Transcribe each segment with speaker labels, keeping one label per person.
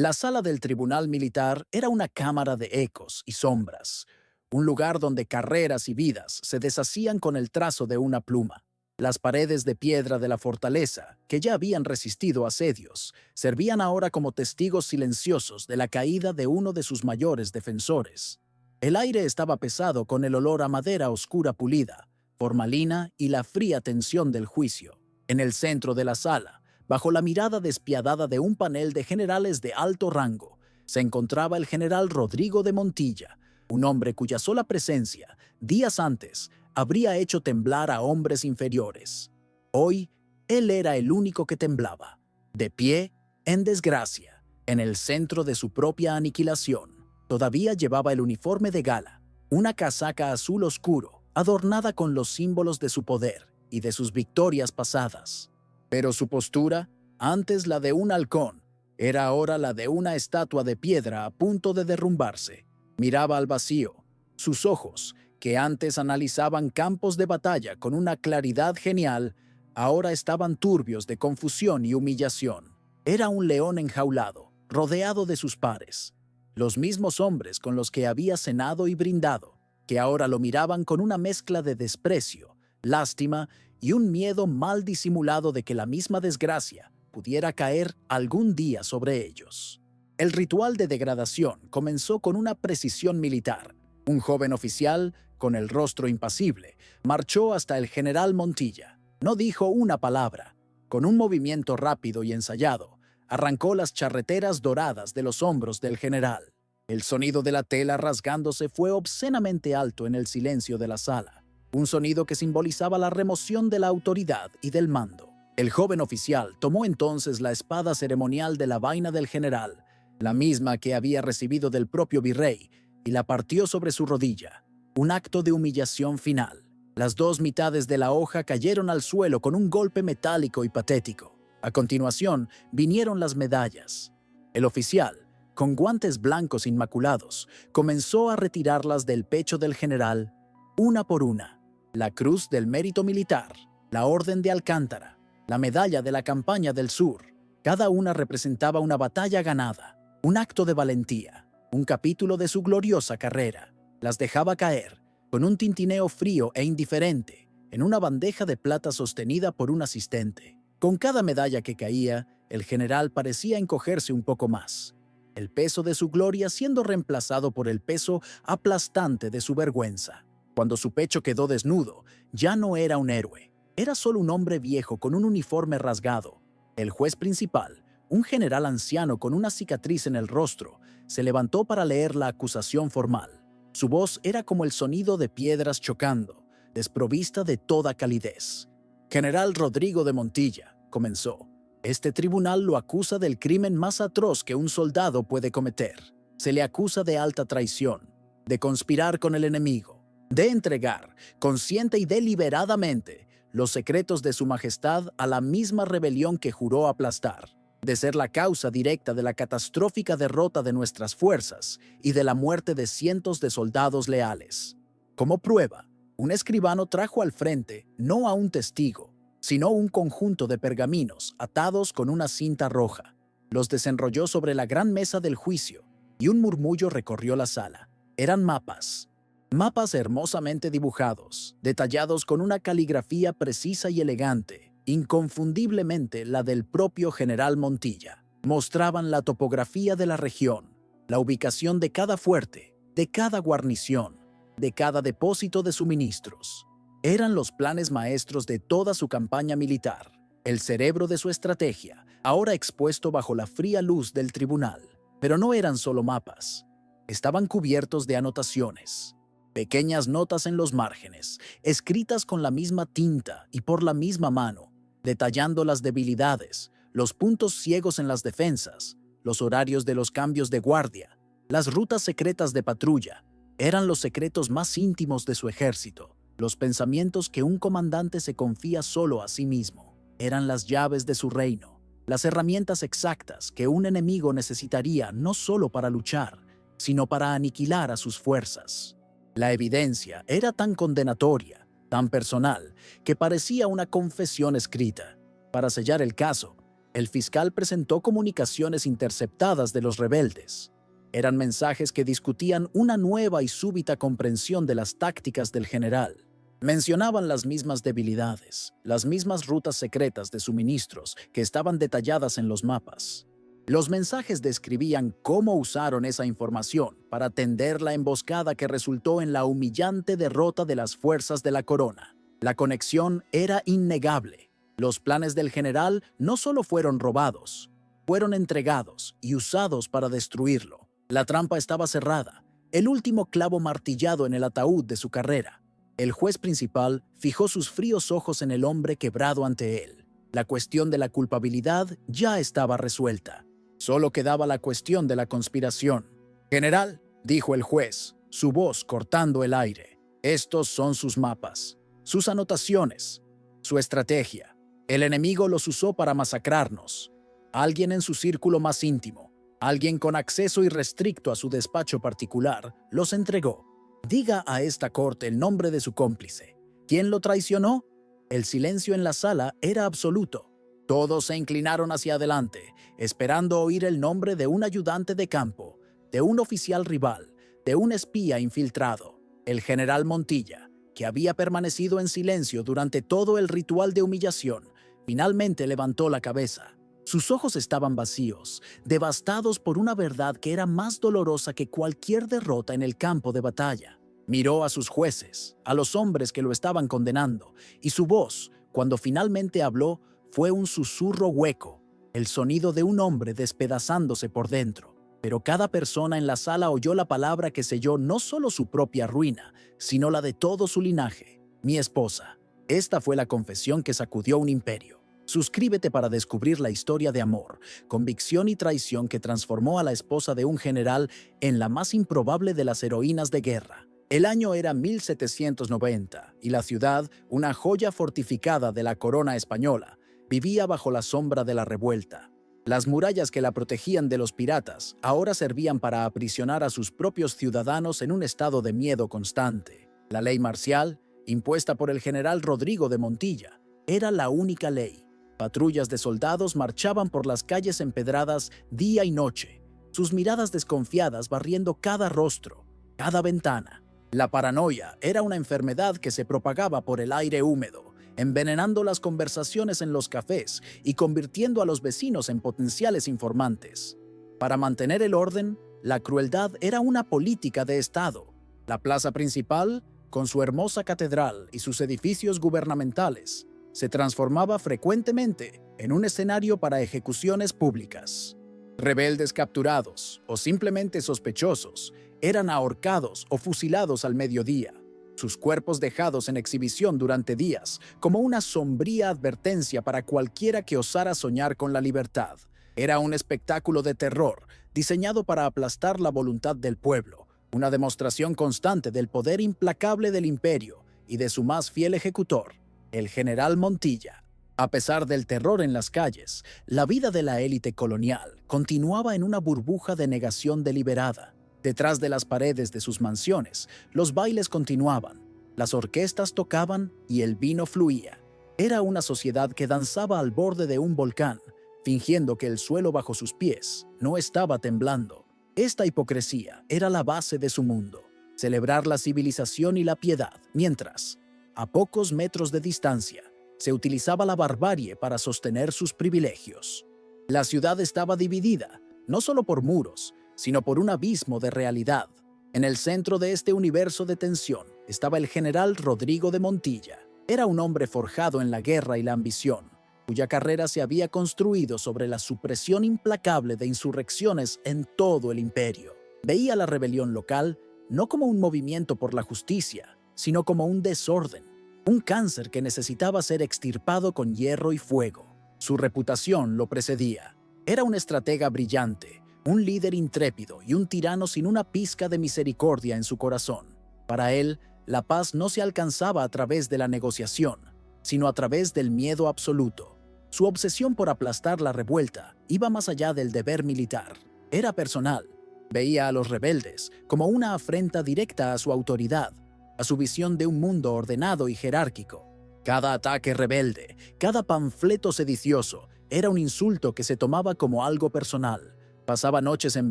Speaker 1: La sala del tribunal militar era una cámara de ecos y sombras, un lugar donde carreras y vidas se deshacían con el trazo de una pluma. Las paredes de piedra de la fortaleza, que ya habían resistido asedios, servían ahora como testigos silenciosos de la caída de uno de sus mayores defensores. El aire estaba pesado con el olor a madera oscura pulida, formalina y la fría tensión del juicio. En el centro de la sala, bajo la mirada despiadada de un panel de generales de alto rango, se encontraba el general Rodrigo de Montilla, un hombre cuya sola presencia, días antes, habría hecho temblar a hombres inferiores. Hoy, él era el único que temblaba, de pie, en desgracia, en el centro de su propia aniquilación. Todavía llevaba el uniforme de gala, una casaca azul oscuro, adornada con los símbolos de su poder y de sus victorias pasadas. Pero su postura, antes la de un halcón, era ahora la de una estatua de piedra a punto de derrumbarse. Miraba al vacío. Sus ojos, que antes analizaban campos de batalla con una claridad genial, ahora estaban turbios de confusión y humillación. Era un león enjaulado, rodeado de sus pares, los mismos hombres con los que había cenado y brindado, que ahora lo miraban con una mezcla de desprecio, lástima y un miedo mal disimulado de que la misma desgracia pudiera caer algún día sobre ellos. El ritual de degradación comenzó con una precisión militar. Un joven oficial, con el rostro impasible, marchó hasta el general Montilla. No dijo una palabra. Con un movimiento rápido y ensayado, arrancó las charreteras doradas de los hombros del general. El sonido de la tela rasgándose fue obscenamente alto en el silencio de la sala, un sonido que simbolizaba la remoción de la autoridad y del mando. El joven oficial tomó entonces la espada ceremonial de la vaina del general, la misma que había recibido del propio virrey, y la partió sobre su rodilla, un acto de humillación final. Las dos mitades de la hoja cayeron al suelo con un golpe metálico y patético. A continuación, vinieron las medallas. El oficial, con guantes blancos inmaculados, comenzó a retirarlas del pecho del general, una por una. La Cruz del Mérito Militar, la Orden de Alcántara, la Medalla de la Campaña del Sur. Cada una representaba una batalla ganada, un acto de valentía, un capítulo de su gloriosa carrera. Las dejaba caer, con un tintineo frío e indiferente, en una bandeja de plata sostenida por un asistente. Con cada medalla que caía, el general parecía encogerse un poco más, el peso de su gloria siendo reemplazado por el peso aplastante de su vergüenza. Cuando su pecho quedó desnudo, ya no era un héroe, era solo un hombre viejo con un uniforme rasgado. El juez principal, un general anciano con una cicatriz en el rostro, se levantó para leer la acusación formal. Su voz era como el sonido de piedras chocando, desprovista de toda calidez. General Rodrigo de Montilla, comenzó. Este tribunal lo acusa del crimen más atroz que un soldado puede cometer. Se le acusa de alta traición, de conspirar con el enemigo, de entregar, consciente y deliberadamente, los secretos de su majestad a la misma rebelión que juró aplastar, de ser la causa directa de la catastrófica derrota de nuestras fuerzas y de la muerte de cientos de soldados leales. Como prueba, un escribano trajo al frente no a un testigo, sino un conjunto de pergaminos atados con una cinta roja. Los desenrolló sobre la gran mesa del juicio y un murmullo recorrió la sala. Eran mapas. Mapas hermosamente dibujados, detallados con una caligrafía precisa y elegante, inconfundiblemente la del propio general Montilla. Mostraban la topografía de la región, la ubicación de cada fuerte, de cada guarnición, de cada depósito de suministros. Eran los planes maestros de toda su campaña militar, el cerebro de su estrategia, ahora expuesto bajo la fría luz del tribunal. Pero no eran solo mapas, estaban cubiertos de anotaciones. Pequeñas notas en los márgenes, escritas con la misma tinta y por la misma mano, detallando las debilidades, los puntos ciegos en las defensas, los horarios de los cambios de guardia, las rutas secretas de patrulla. Eran los secretos más íntimos de su ejército, los pensamientos que un comandante se confía solo a sí mismo. Eran las llaves de su reino, las herramientas exactas que un enemigo necesitaría no solo para luchar, sino para aniquilar a sus fuerzas. La evidencia era tan condenatoria, tan personal, que parecía una confesión escrita. Para sellar el caso, el fiscal presentó comunicaciones interceptadas de los rebeldes. Eran mensajes que discutían una nueva y súbita comprensión de las tácticas del general. Mencionaban las mismas debilidades, las mismas rutas secretas de suministros que estaban detalladas en los mapas. Los mensajes describían cómo usaron esa información para tender la emboscada que resultó en la humillante derrota de las fuerzas de la corona. La conexión era innegable. Los planes del general no solo fueron robados, fueron entregados y usados para destruirlo. La trampa estaba cerrada, el último clavo martillado en el ataúd de su carrera. El juez principal fijó sus fríos ojos en el hombre quebrado ante él. La cuestión de la culpabilidad ya estaba resuelta. Solo quedaba la cuestión de la conspiración. «General», dijo el juez, su voz cortando el aire, «estos son sus mapas, sus anotaciones, su estrategia. El enemigo los usó para masacrarnos. Alguien en su círculo más íntimo, alguien con acceso irrestricto a su despacho particular, los entregó. Diga a esta corte el nombre de su cómplice. ¿Quién lo traicionó?» El silencio en la sala era absoluto. Todos se inclinaron hacia adelante, esperando oír el nombre de un ayudante de campo, de un oficial rival, de un espía infiltrado. El general Montilla, que había permanecido en silencio durante todo el ritual de humillación, finalmente levantó la cabeza. Sus ojos estaban vacíos, devastados por una verdad que era más dolorosa que cualquier derrota en el campo de batalla. Miró a sus jueces, a los hombres que lo estaban condenando, y su voz, cuando finalmente habló, fue un susurro hueco, el sonido de un hombre despedazándose por dentro. Pero cada persona en la sala oyó la palabra que selló no solo su propia ruina, sino la de todo su linaje. «Mi esposa». Esta fue la confesión que sacudió un imperio. Suscríbete para descubrir la historia de amor, convicción y traición que transformó a la esposa de un general en la más improbable de las heroínas de guerra. El año era 1790 y la ciudad, una joya fortificada de la corona española, vivía bajo la sombra de la revuelta. Las murallas que la protegían de los piratas ahora servían para aprisionar a sus propios ciudadanos en un estado de miedo constante. La ley marcial, impuesta por el general Rodrigo de Montilla, era la única ley. Patrullas de soldados marchaban por las calles empedradas día y noche, sus miradas desconfiadas barriendo cada rostro, cada ventana. La paranoia era una enfermedad que se propagaba por el aire húmedo, envenenando las conversaciones en los cafés y convirtiendo a los vecinos en potenciales informantes. Para mantener el orden, la crueldad era una política de Estado. La plaza principal, con su hermosa catedral y sus edificios gubernamentales, se transformaba frecuentemente en un escenario para ejecuciones públicas. Rebeldes capturados o simplemente sospechosos eran ahorcados o fusilados al mediodía, sus cuerpos dejados en exhibición durante días como una sombría advertencia para cualquiera que osara soñar con la libertad. Era un espectáculo de terror diseñado para aplastar la voluntad del pueblo, una demostración constante del poder implacable del imperio y de su más fiel ejecutor, el general Montilla. A pesar del terror en las calles, la vida de la élite colonial continuaba en una burbuja de negación deliberada. Detrás de las paredes de sus mansiones, los bailes continuaban, las orquestas tocaban y el vino fluía. Era una sociedad que danzaba al borde de un volcán, fingiendo que el suelo bajo sus pies no estaba temblando. Esta hipocresía era la base de su mundo, celebrar la civilización y la piedad, mientras, a pocos metros de distancia, se utilizaba la barbarie para sostener sus privilegios. La ciudad estaba dividida, no solo por muros, sino por un abismo de realidad. En el centro de este universo de tensión estaba el general Rodrigo de Montilla. Era un hombre forjado en la guerra y la ambición, cuya carrera se había construido sobre la supresión implacable de insurrecciones en todo el imperio. Veía la rebelión local no como un movimiento por la justicia, sino como un desorden, un cáncer que necesitaba ser extirpado con hierro y fuego. Su reputación lo precedía. Era un estratega brillante, un líder intrépido y un tirano sin una pizca de misericordia en su corazón. Para él, la paz no se alcanzaba a través de la negociación, sino a través del miedo absoluto. Su obsesión por aplastar la revuelta iba más allá del deber militar. Era personal. Veía a los rebeldes como una afrenta directa a su autoridad, a su visión de un mundo ordenado y jerárquico. Cada ataque rebelde, cada panfleto sedicioso, era un insulto que se tomaba como algo personal. Pasaba noches en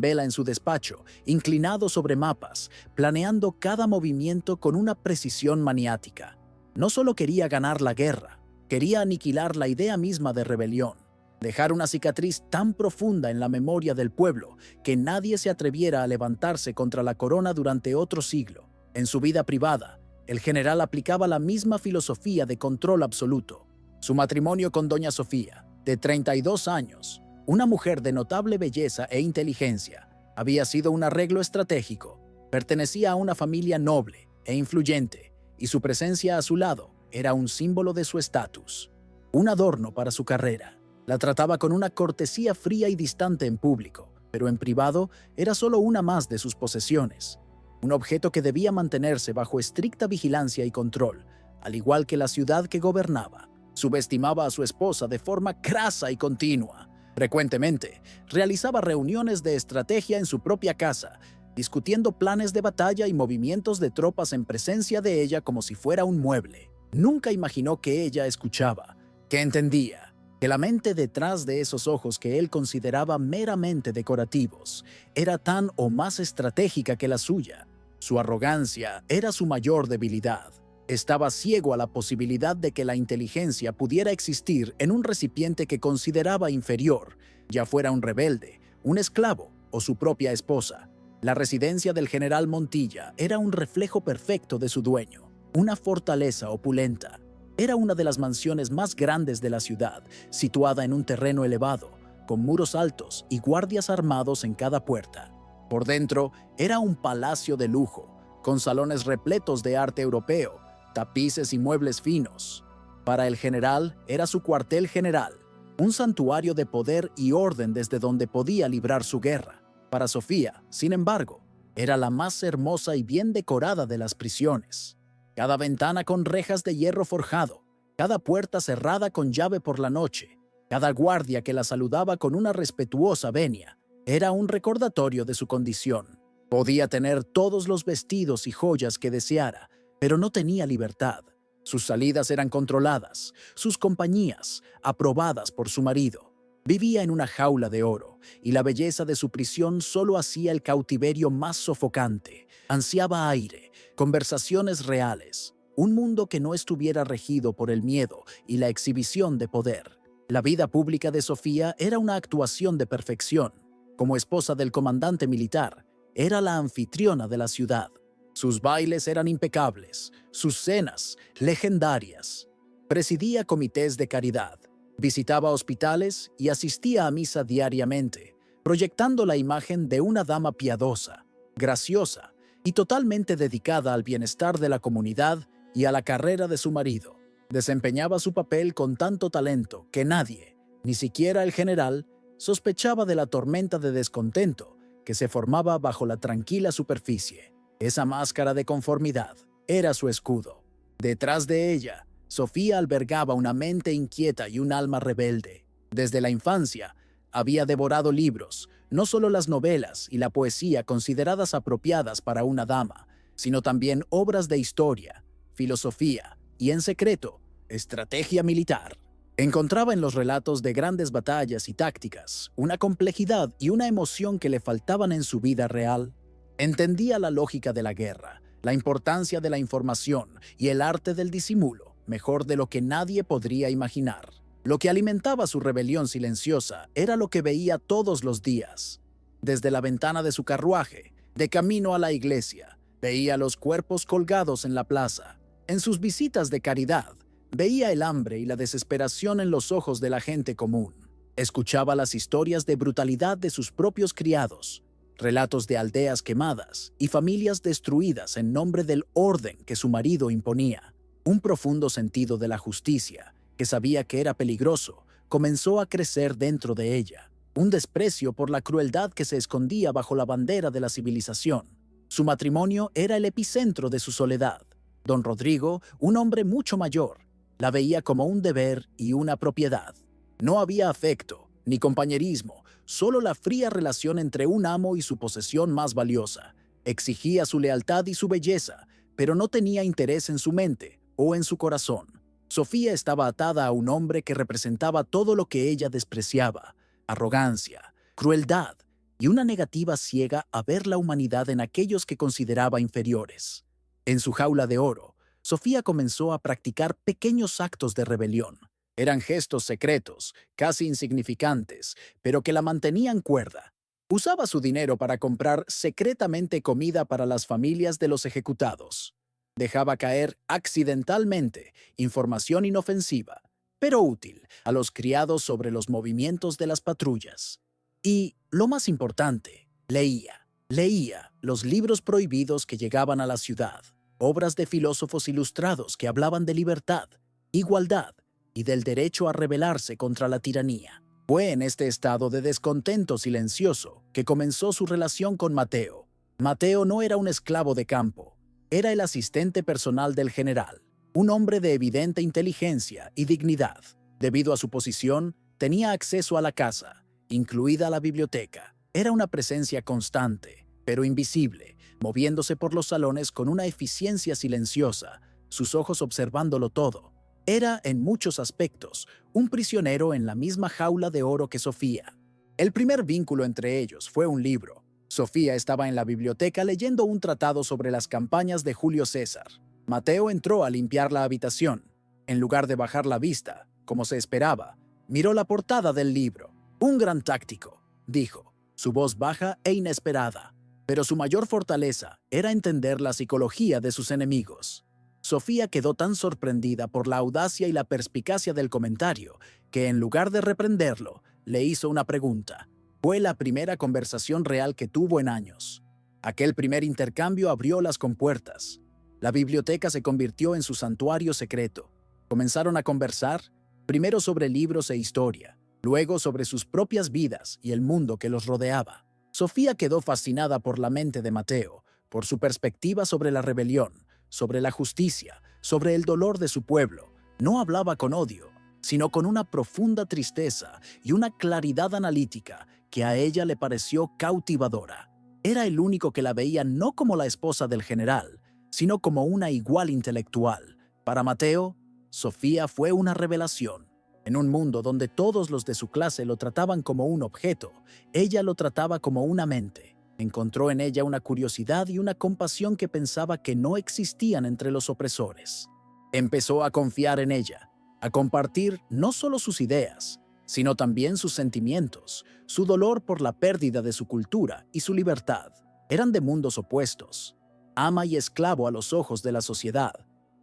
Speaker 1: vela en su despacho, inclinado sobre mapas, planeando cada movimiento con una precisión maniática. No solo quería ganar la guerra, quería aniquilar la idea misma de rebelión, dejar una cicatriz tan profunda en la memoria del pueblo que nadie se atreviera a levantarse contra la corona durante otro siglo. En su vida privada, el general aplicaba la misma filosofía de control absoluto. Su matrimonio con doña Sofía, de 32 años, una mujer de notable belleza e inteligencia, había sido un arreglo estratégico. Pertenecía a una familia noble e influyente, y su presencia a su lado era un símbolo de su estatus, un adorno para su carrera. La trataba con una cortesía fría y distante en público, pero en privado era solo una más de sus posesiones, un objeto que debía mantenerse bajo estricta vigilancia y control, al igual que la ciudad que gobernaba. Subestimaba a su esposa de forma crasa y continua. Frecuentemente, realizaba reuniones de estrategia en su propia casa, discutiendo planes de batalla y movimientos de tropas en presencia de ella como si fuera un mueble. Nunca imaginó que ella escuchaba, que entendía, que la mente detrás de esos ojos que él consideraba meramente decorativos era tan o más estratégica que la suya. Su arrogancia era su mayor debilidad. Estaba ciego a la posibilidad de que la inteligencia pudiera existir en un recipiente que consideraba inferior, ya fuera un rebelde, un esclavo o su propia esposa. La residencia del general Montilla era un reflejo perfecto de su dueño, una fortaleza opulenta. Era una de las mansiones más grandes de la ciudad, situada en un terreno elevado, con muros altos y guardias armados en cada puerta. Por dentro, era un palacio de lujo, con salones repletos de arte europeo, tapices y muebles finos. Para el general, era su cuartel general, un santuario de poder y orden desde donde podía librar su guerra. Para Sofía, sin embargo, era la más hermosa y bien decorada de las prisiones. Cada ventana con rejas de hierro forjado, cada puerta cerrada con llave por la noche, cada guardia que la saludaba con una respetuosa venia, era un recordatorio de su condición. Podía tener todos los vestidos y joyas que deseara, pero no tenía libertad. Sus salidas eran controladas, sus compañías aprobadas por su marido. Vivía en una jaula de oro, y la belleza de su prisión solo hacía el cautiverio más sofocante. Ansiaba aire, conversaciones reales, un mundo que no estuviera regido por el miedo y la exhibición de poder. La vida pública de Sofía era una actuación de perfección. Como esposa del comandante militar, era la anfitriona de la ciudad. Sus bailes eran impecables, sus cenas legendarias. Presidía comités de caridad, visitaba hospitales y asistía a misa diariamente, proyectando la imagen de una dama piadosa, graciosa y totalmente dedicada al bienestar de la comunidad y a la carrera de su marido. Desempeñaba su papel con tanto talento que nadie, ni siquiera el general, sospechaba de la tormenta de descontento que se formaba bajo la tranquila superficie. Esa máscara de conformidad era su escudo. Detrás de ella, Sofía albergaba una mente inquieta y un alma rebelde. Desde la infancia, había devorado libros, no solo las novelas y la poesía consideradas apropiadas para una dama, sino también obras de historia, filosofía y, en secreto, estrategia militar. Encontraba en los relatos de grandes batallas y tácticas una complejidad y una emoción que le faltaban en su vida real. Entendía la lógica de la guerra, la importancia de la información y el arte del disimulo mejor de lo que nadie podría imaginar. Lo que alimentaba su rebelión silenciosa era lo que veía todos los días. Desde la ventana de su carruaje, de camino a la iglesia, veía los cuerpos colgados en la plaza. En sus visitas de caridad, veía el hambre y la desesperación en los ojos de la gente común. Escuchaba las historias de brutalidad de sus propios criados, relatos de aldeas quemadas y familias destruidas en nombre del orden que su marido imponía. Un profundo sentido de la justicia, que sabía que era peligroso, comenzó a crecer dentro de ella. Un desprecio por la crueldad que se escondía bajo la bandera de la civilización. Su matrimonio era el epicentro de su soledad. Don Rodrigo, un hombre mucho mayor, la veía como un deber y una propiedad. No había afecto, ni compañerismo, solo la fría relación entre un amo y su posesión más valiosa. Exigía su lealtad y su belleza, pero no tenía interés en su mente o en su corazón. Sofía estaba atada a un hombre que representaba todo lo que ella despreciaba: arrogancia, crueldad y una negativa ciega a ver la humanidad en aquellos que consideraba inferiores. En su jaula de oro, Sofía comenzó a practicar pequeños actos de rebelión. Eran gestos secretos, casi insignificantes, pero que la mantenían cuerda. Usaba su dinero para comprar secretamente comida para las familias de los ejecutados. Dejaba caer accidentalmente información inofensiva, pero útil, a los criados sobre los movimientos de las patrullas. Y, lo más importante, leía los libros prohibidos que llegaban a la ciudad, obras de filósofos ilustrados que hablaban de libertad, igualdad y del derecho a rebelarse contra la tiranía. Fue en este estado de descontento silencioso que comenzó su relación con Mateo. Mateo no era un esclavo de campo, era el asistente personal del general, un hombre de evidente inteligencia y dignidad. Debido a su posición, tenía acceso a la casa, incluida la biblioteca. Era una presencia constante, pero invisible, moviéndose por los salones con una eficiencia silenciosa, sus ojos observándolo todo. Era, en muchos aspectos, un prisionero en la misma jaula de oro que Sofía. El primer vínculo entre ellos fue un libro. Sofía estaba en la biblioteca leyendo un tratado sobre las campañas de Julio César. Mateo entró a limpiar la habitación. En lugar de bajar la vista, como se esperaba, miró la portada del libro. «Un gran táctico», dijo, su voz baja e inesperada. Pero su mayor fortaleza era entender la psicología de sus enemigos. Sofía quedó tan sorprendida por la audacia y la perspicacia del comentario que, en lugar de reprenderlo, le hizo una pregunta. Fue la primera conversación real que tuvo en años. Aquel primer intercambio abrió las compuertas. La biblioteca se convirtió en su santuario secreto. Comenzaron a conversar, primero sobre libros e historia, luego sobre sus propias vidas y el mundo que los rodeaba. Sofía quedó fascinada por la mente de Mateo, por su perspectiva sobre la rebelión, sobre la justicia, sobre el dolor de su pueblo. No hablaba con odio, sino con una profunda tristeza y una claridad analítica que a ella le pareció cautivadora. Era el único que la veía no como la esposa del general, sino como una igual intelectual. Para Mateo, Sofía fue una revelación. En un mundo donde todos los de su clase lo trataban como un objeto, ella lo trataba como una mente. Encontró en ella una curiosidad y una compasión que pensaba que no existían entre los opresores. Empezó a confiar en ella, a compartir no solo sus ideas, sino también sus sentimientos, su dolor por la pérdida de su cultura y su libertad. Eran de mundos opuestos, ama y esclavo a los ojos de la sociedad,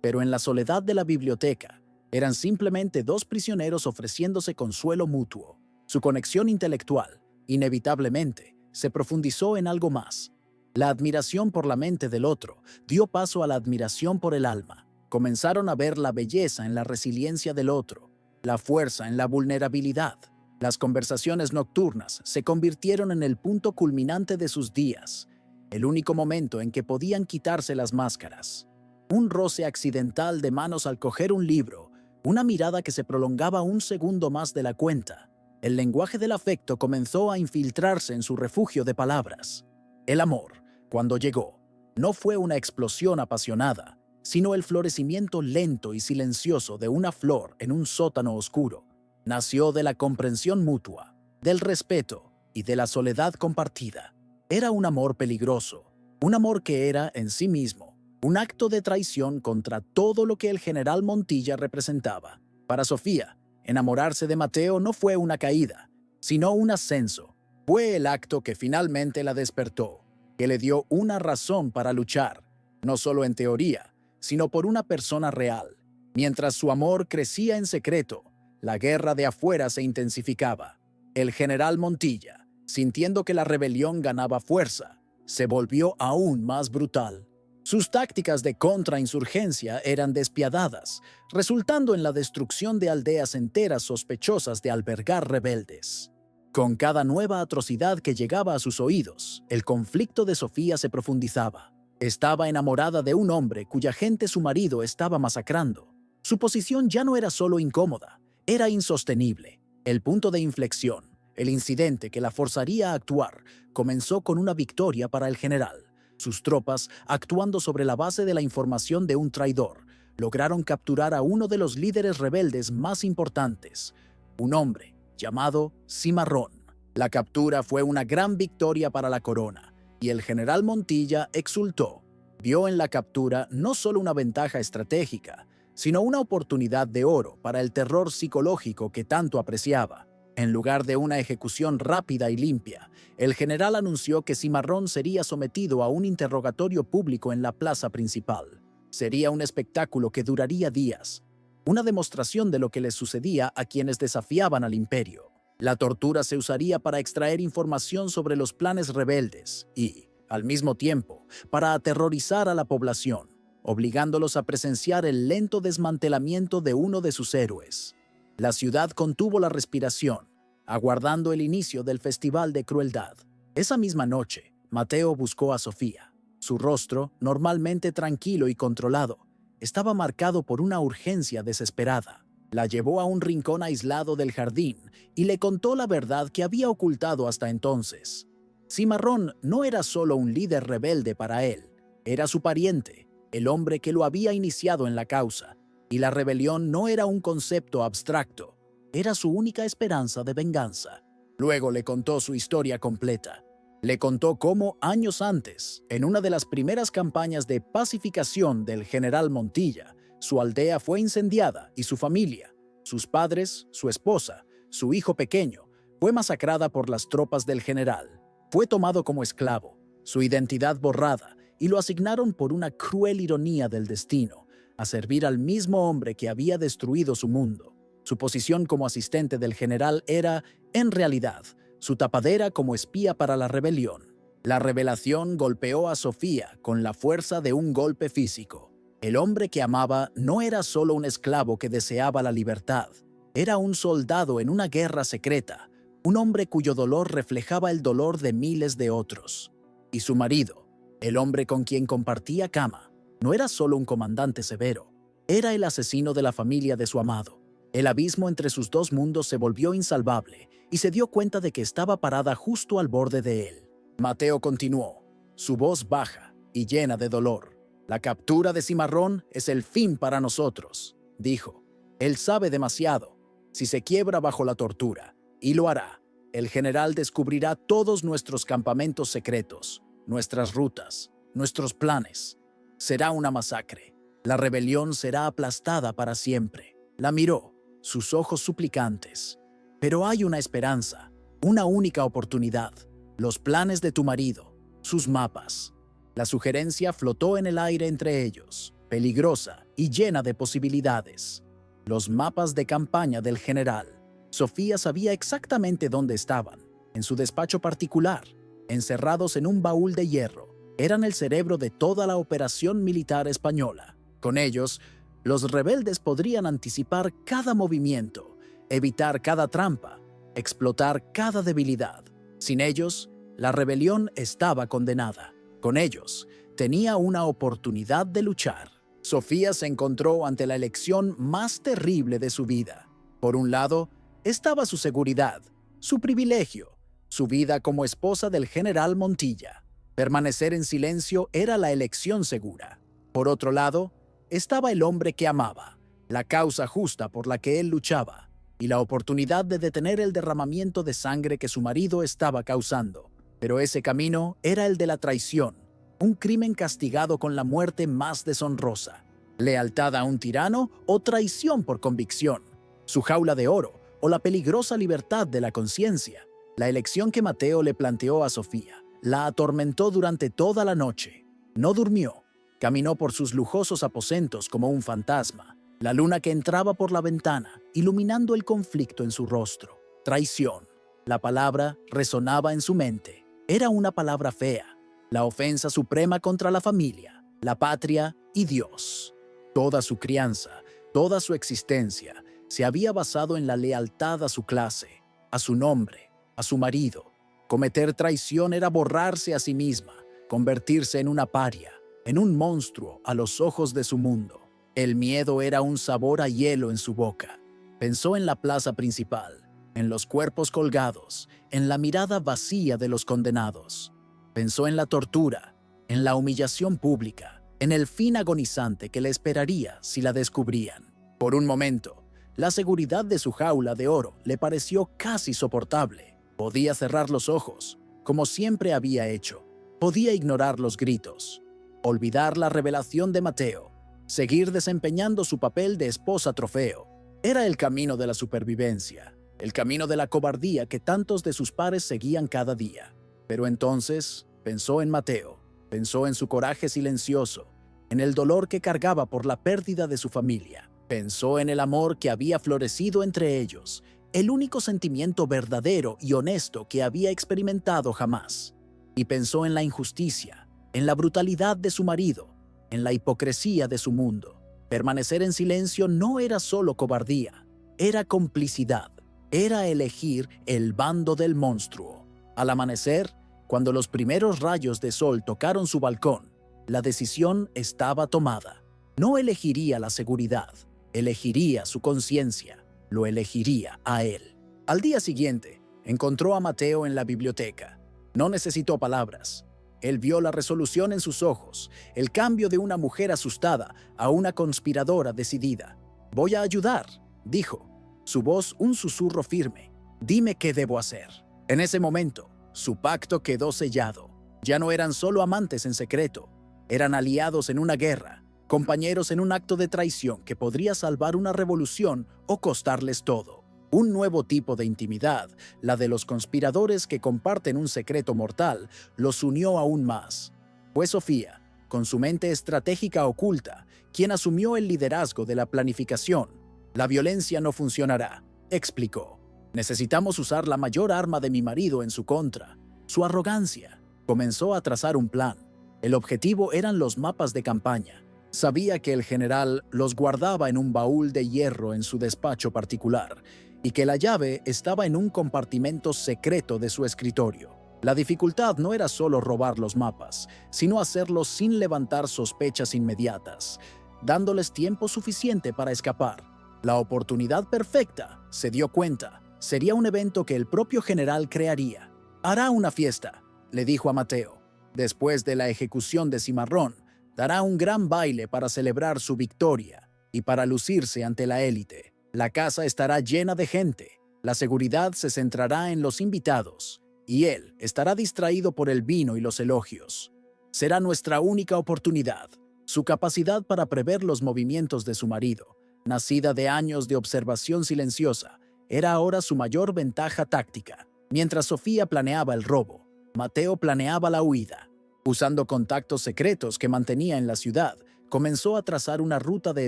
Speaker 1: pero en la soledad de la biblioteca, eran simplemente dos prisioneros ofreciéndose consuelo mutuo. Su conexión intelectual, inevitablemente, se profundizó en algo más. La admiración por la mente del otro dio paso a la admiración por el alma. Comenzaron a ver la belleza en la resiliencia del otro, la fuerza en la vulnerabilidad. Las conversaciones nocturnas se convirtieron en el punto culminante de sus días, el único momento en que podían quitarse las máscaras. Un roce accidental de manos al coger un libro, una mirada que se prolongaba un segundo más de la cuenta. El lenguaje del afecto comenzó a infiltrarse en su refugio de palabras. El amor, cuando llegó, no fue una explosión apasionada, sino el florecimiento lento y silencioso de una flor en un sótano oscuro. Nació de la comprensión mutua, del respeto y de la soledad compartida. Era un amor peligroso, un amor que era, en sí mismo, un acto de traición contra todo lo que el general Montilla representaba. Para Sofía, enamorarse de Mateo no fue una caída, sino un ascenso. Fue el acto que finalmente la despertó, que le dio una razón para luchar, no solo en teoría, sino por una persona real. Mientras su amor crecía en secreto, la guerra de afuera se intensificaba. El general Montilla, sintiendo que la rebelión ganaba fuerza, se volvió aún más brutal. Sus tácticas de contrainsurgencia eran despiadadas, resultando en la destrucción de aldeas enteras sospechosas de albergar rebeldes. Con cada nueva atrocidad que llegaba a sus oídos, el conflicto de Sofía se profundizaba. Estaba enamorada de un hombre cuya gente su marido estaba masacrando. Su posición ya no era solo incómoda, era insostenible. El punto de inflexión, el incidente que la forzaría a actuar, comenzó con una victoria para el general. Sus tropas, actuando sobre la base de la información de un traidor, lograron capturar a uno de los líderes rebeldes más importantes, un hombre llamado Cimarrón. La captura fue una gran victoria para la corona, y el general Montilla exultó. Vio en la captura no solo una ventaja estratégica, sino una oportunidad de oro para el terror psicológico que tanto apreciaba. En lugar de una ejecución rápida y limpia, el general anunció que Cimarrón sería sometido a un interrogatorio público en la plaza principal. Sería un espectáculo que duraría días, una demostración de lo que les sucedía a quienes desafiaban al imperio. La tortura se usaría para extraer información sobre los planes rebeldes y, al mismo tiempo, para aterrorizar a la población, obligándolos a presenciar el lento desmantelamiento de uno de sus héroes. La ciudad contuvo la respiración, aguardando el inicio del Festival de Crueldad. Esa misma noche, Mateo buscó a Sofía. Su rostro, normalmente tranquilo y controlado, estaba marcado por una urgencia desesperada. La llevó a un rincón aislado del jardín y le contó la verdad que había ocultado hasta entonces. Cimarrón no era solo un líder rebelde para él, era su pariente, el hombre que lo había iniciado en la causa, y la rebelión no era un concepto abstracto, era su única esperanza de venganza. Luego le contó su historia completa. Le contó cómo, años antes, en una de las primeras campañas de pacificación del general Montilla, su aldea fue incendiada y su familia, sus padres, su esposa, su hijo pequeño, fue masacrada por las tropas del general. Fue tomado como esclavo, su identidad borrada, y lo asignaron por una cruel ironía del destino a servir al mismo hombre que había destruido su mundo. Su posición como asistente del general era, en realidad, su tapadera como espía para la rebelión. La revelación golpeó a Sofía con la fuerza de un golpe físico. El hombre que amaba no era solo un esclavo que deseaba la libertad, era un soldado en una guerra secreta, un hombre cuyo dolor reflejaba el dolor de miles de otros. Y su marido, el hombre con quien compartía cama, no era solo un comandante severo, era el asesino de la familia de su amado. El abismo entre sus dos mundos se volvió insalvable y se dio cuenta de que estaba parada justo al borde de él. Mateo continuó, su voz baja y llena de dolor. La captura de Cimarrón es el fin para nosotros, dijo. Él sabe demasiado. Si se quiebra bajo la tortura, y lo hará, el general descubrirá todos nuestros campamentos secretos, nuestras rutas, nuestros planes. Será una masacre. La rebelión será aplastada para siempre. La miró, sus ojos suplicantes. Pero hay una esperanza, una única oportunidad. Los planes de tu marido, sus mapas. La sugerencia flotó en el aire entre ellos, peligrosa y llena de posibilidades. Los mapas de campaña del general. Sofía sabía exactamente dónde estaban, en su despacho particular, encerrados en un baúl de hierro. Eran el cerebro de toda la operación militar española. Con ellos, los rebeldes podrían anticipar cada movimiento, evitar cada trampa, explotar cada debilidad. Sin ellos, la rebelión estaba condenada. Con ellos, tenía una oportunidad de luchar. Sofía se encontró ante la elección más terrible de su vida. Por un lado, estaba su seguridad, su privilegio, su vida como esposa del general Montilla. Permanecer en silencio era la elección segura. Por otro lado, estaba el hombre que amaba, la causa justa por la que él luchaba, y la oportunidad de detener el derramamiento de sangre que su marido estaba causando. Pero ese camino era el de la traición, un crimen castigado con la muerte más deshonrosa. Lealtad a un tirano o traición por convicción. Su jaula de oro o la peligrosa libertad de la conciencia. La elección que Mateo le planteó a Sofía la atormentó durante toda la noche. No durmió. Caminó por sus lujosos aposentos como un fantasma. La luna que entraba por la ventana, iluminando el conflicto en su rostro. Traición. La palabra resonaba en su mente. Era una palabra fea. La ofensa suprema contra la familia, la patria y Dios. Toda su crianza, toda su existencia, se había basado en la lealtad a su clase, a su nombre, a su marido. Cometer traición era borrarse a sí misma, convertirse en una paria, en un monstruo a los ojos de su mundo. El miedo era un sabor a hielo en su boca. Pensó en la plaza principal, en los cuerpos colgados, en la mirada vacía de los condenados. Pensó en la tortura, en la humillación pública, en el fin agonizante que le esperaría si la descubrían. Por un momento, la seguridad de su jaula de oro le pareció casi soportable. Podía cerrar los ojos, como siempre había hecho. Podía ignorar los gritos, olvidar la revelación de Mateo, seguir desempeñando su papel de esposa trofeo. Era el camino de la supervivencia, el camino de la cobardía que tantos de sus pares seguían cada día. Pero entonces pensó en Mateo, pensó en su coraje silencioso, en el dolor que cargaba por la pérdida de su familia. Pensó en el amor que había florecido entre ellos, el único sentimiento verdadero y honesto que había experimentado jamás. Y pensó en la injusticia, en la brutalidad de su marido, en la hipocresía de su mundo. Permanecer en silencio no era solo cobardía, era complicidad, era elegir el bando del monstruo. Al amanecer, cuando los primeros rayos de sol tocaron su balcón, la decisión estaba tomada. No elegiría la seguridad, elegiría su conciencia, lo elegiría a él. Al día siguiente, encontró a Mateo en la biblioteca. No necesitó palabras. Él vio la resolución en sus ojos, el cambio de una mujer asustada a una conspiradora decidida. «Voy a ayudar», dijo, su voz un susurro firme. «Dime qué debo hacer». En ese momento, su pacto quedó sellado. Ya no eran solo amantes en secreto, eran aliados en una guerra, compañeros en un acto de traición que podría salvar una revolución o costarles todo. Un nuevo tipo de intimidad, la de los conspiradores que comparten un secreto mortal, los unió aún más. Fue Sofía, con su mente estratégica oculta, quien asumió el liderazgo de la planificación. «La violencia no funcionará», explicó. «Necesitamos usar la mayor arma de mi marido en su contra, su arrogancia». Comenzó a trazar un plan. El objetivo eran los mapas de campaña. Sabía que el general los guardaba en un baúl de hierro en su despacho particular y que la llave estaba en un compartimento secreto de su escritorio. La dificultad no era solo robar los mapas, sino hacerlo sin levantar sospechas inmediatas, dándoles tiempo suficiente para escapar. La oportunidad perfecta, se dio cuenta, sería un evento que el propio general crearía. «Hará una fiesta», le dijo a Mateo. «Después de la ejecución de Cimarrón, dará un gran baile para celebrar su victoria y para lucirse ante la élite. La casa estará llena de gente, la seguridad se centrará en los invitados, y él estará distraído por el vino y los elogios. Será nuestra única oportunidad». Su capacidad para prever los movimientos de su marido, nacida de años de observación silenciosa, era ahora su mayor ventaja táctica. Mientras Sofía planeaba el robo, Mateo planeaba la huida. Usando contactos secretos que mantenía en la ciudad, comenzó a trazar una ruta de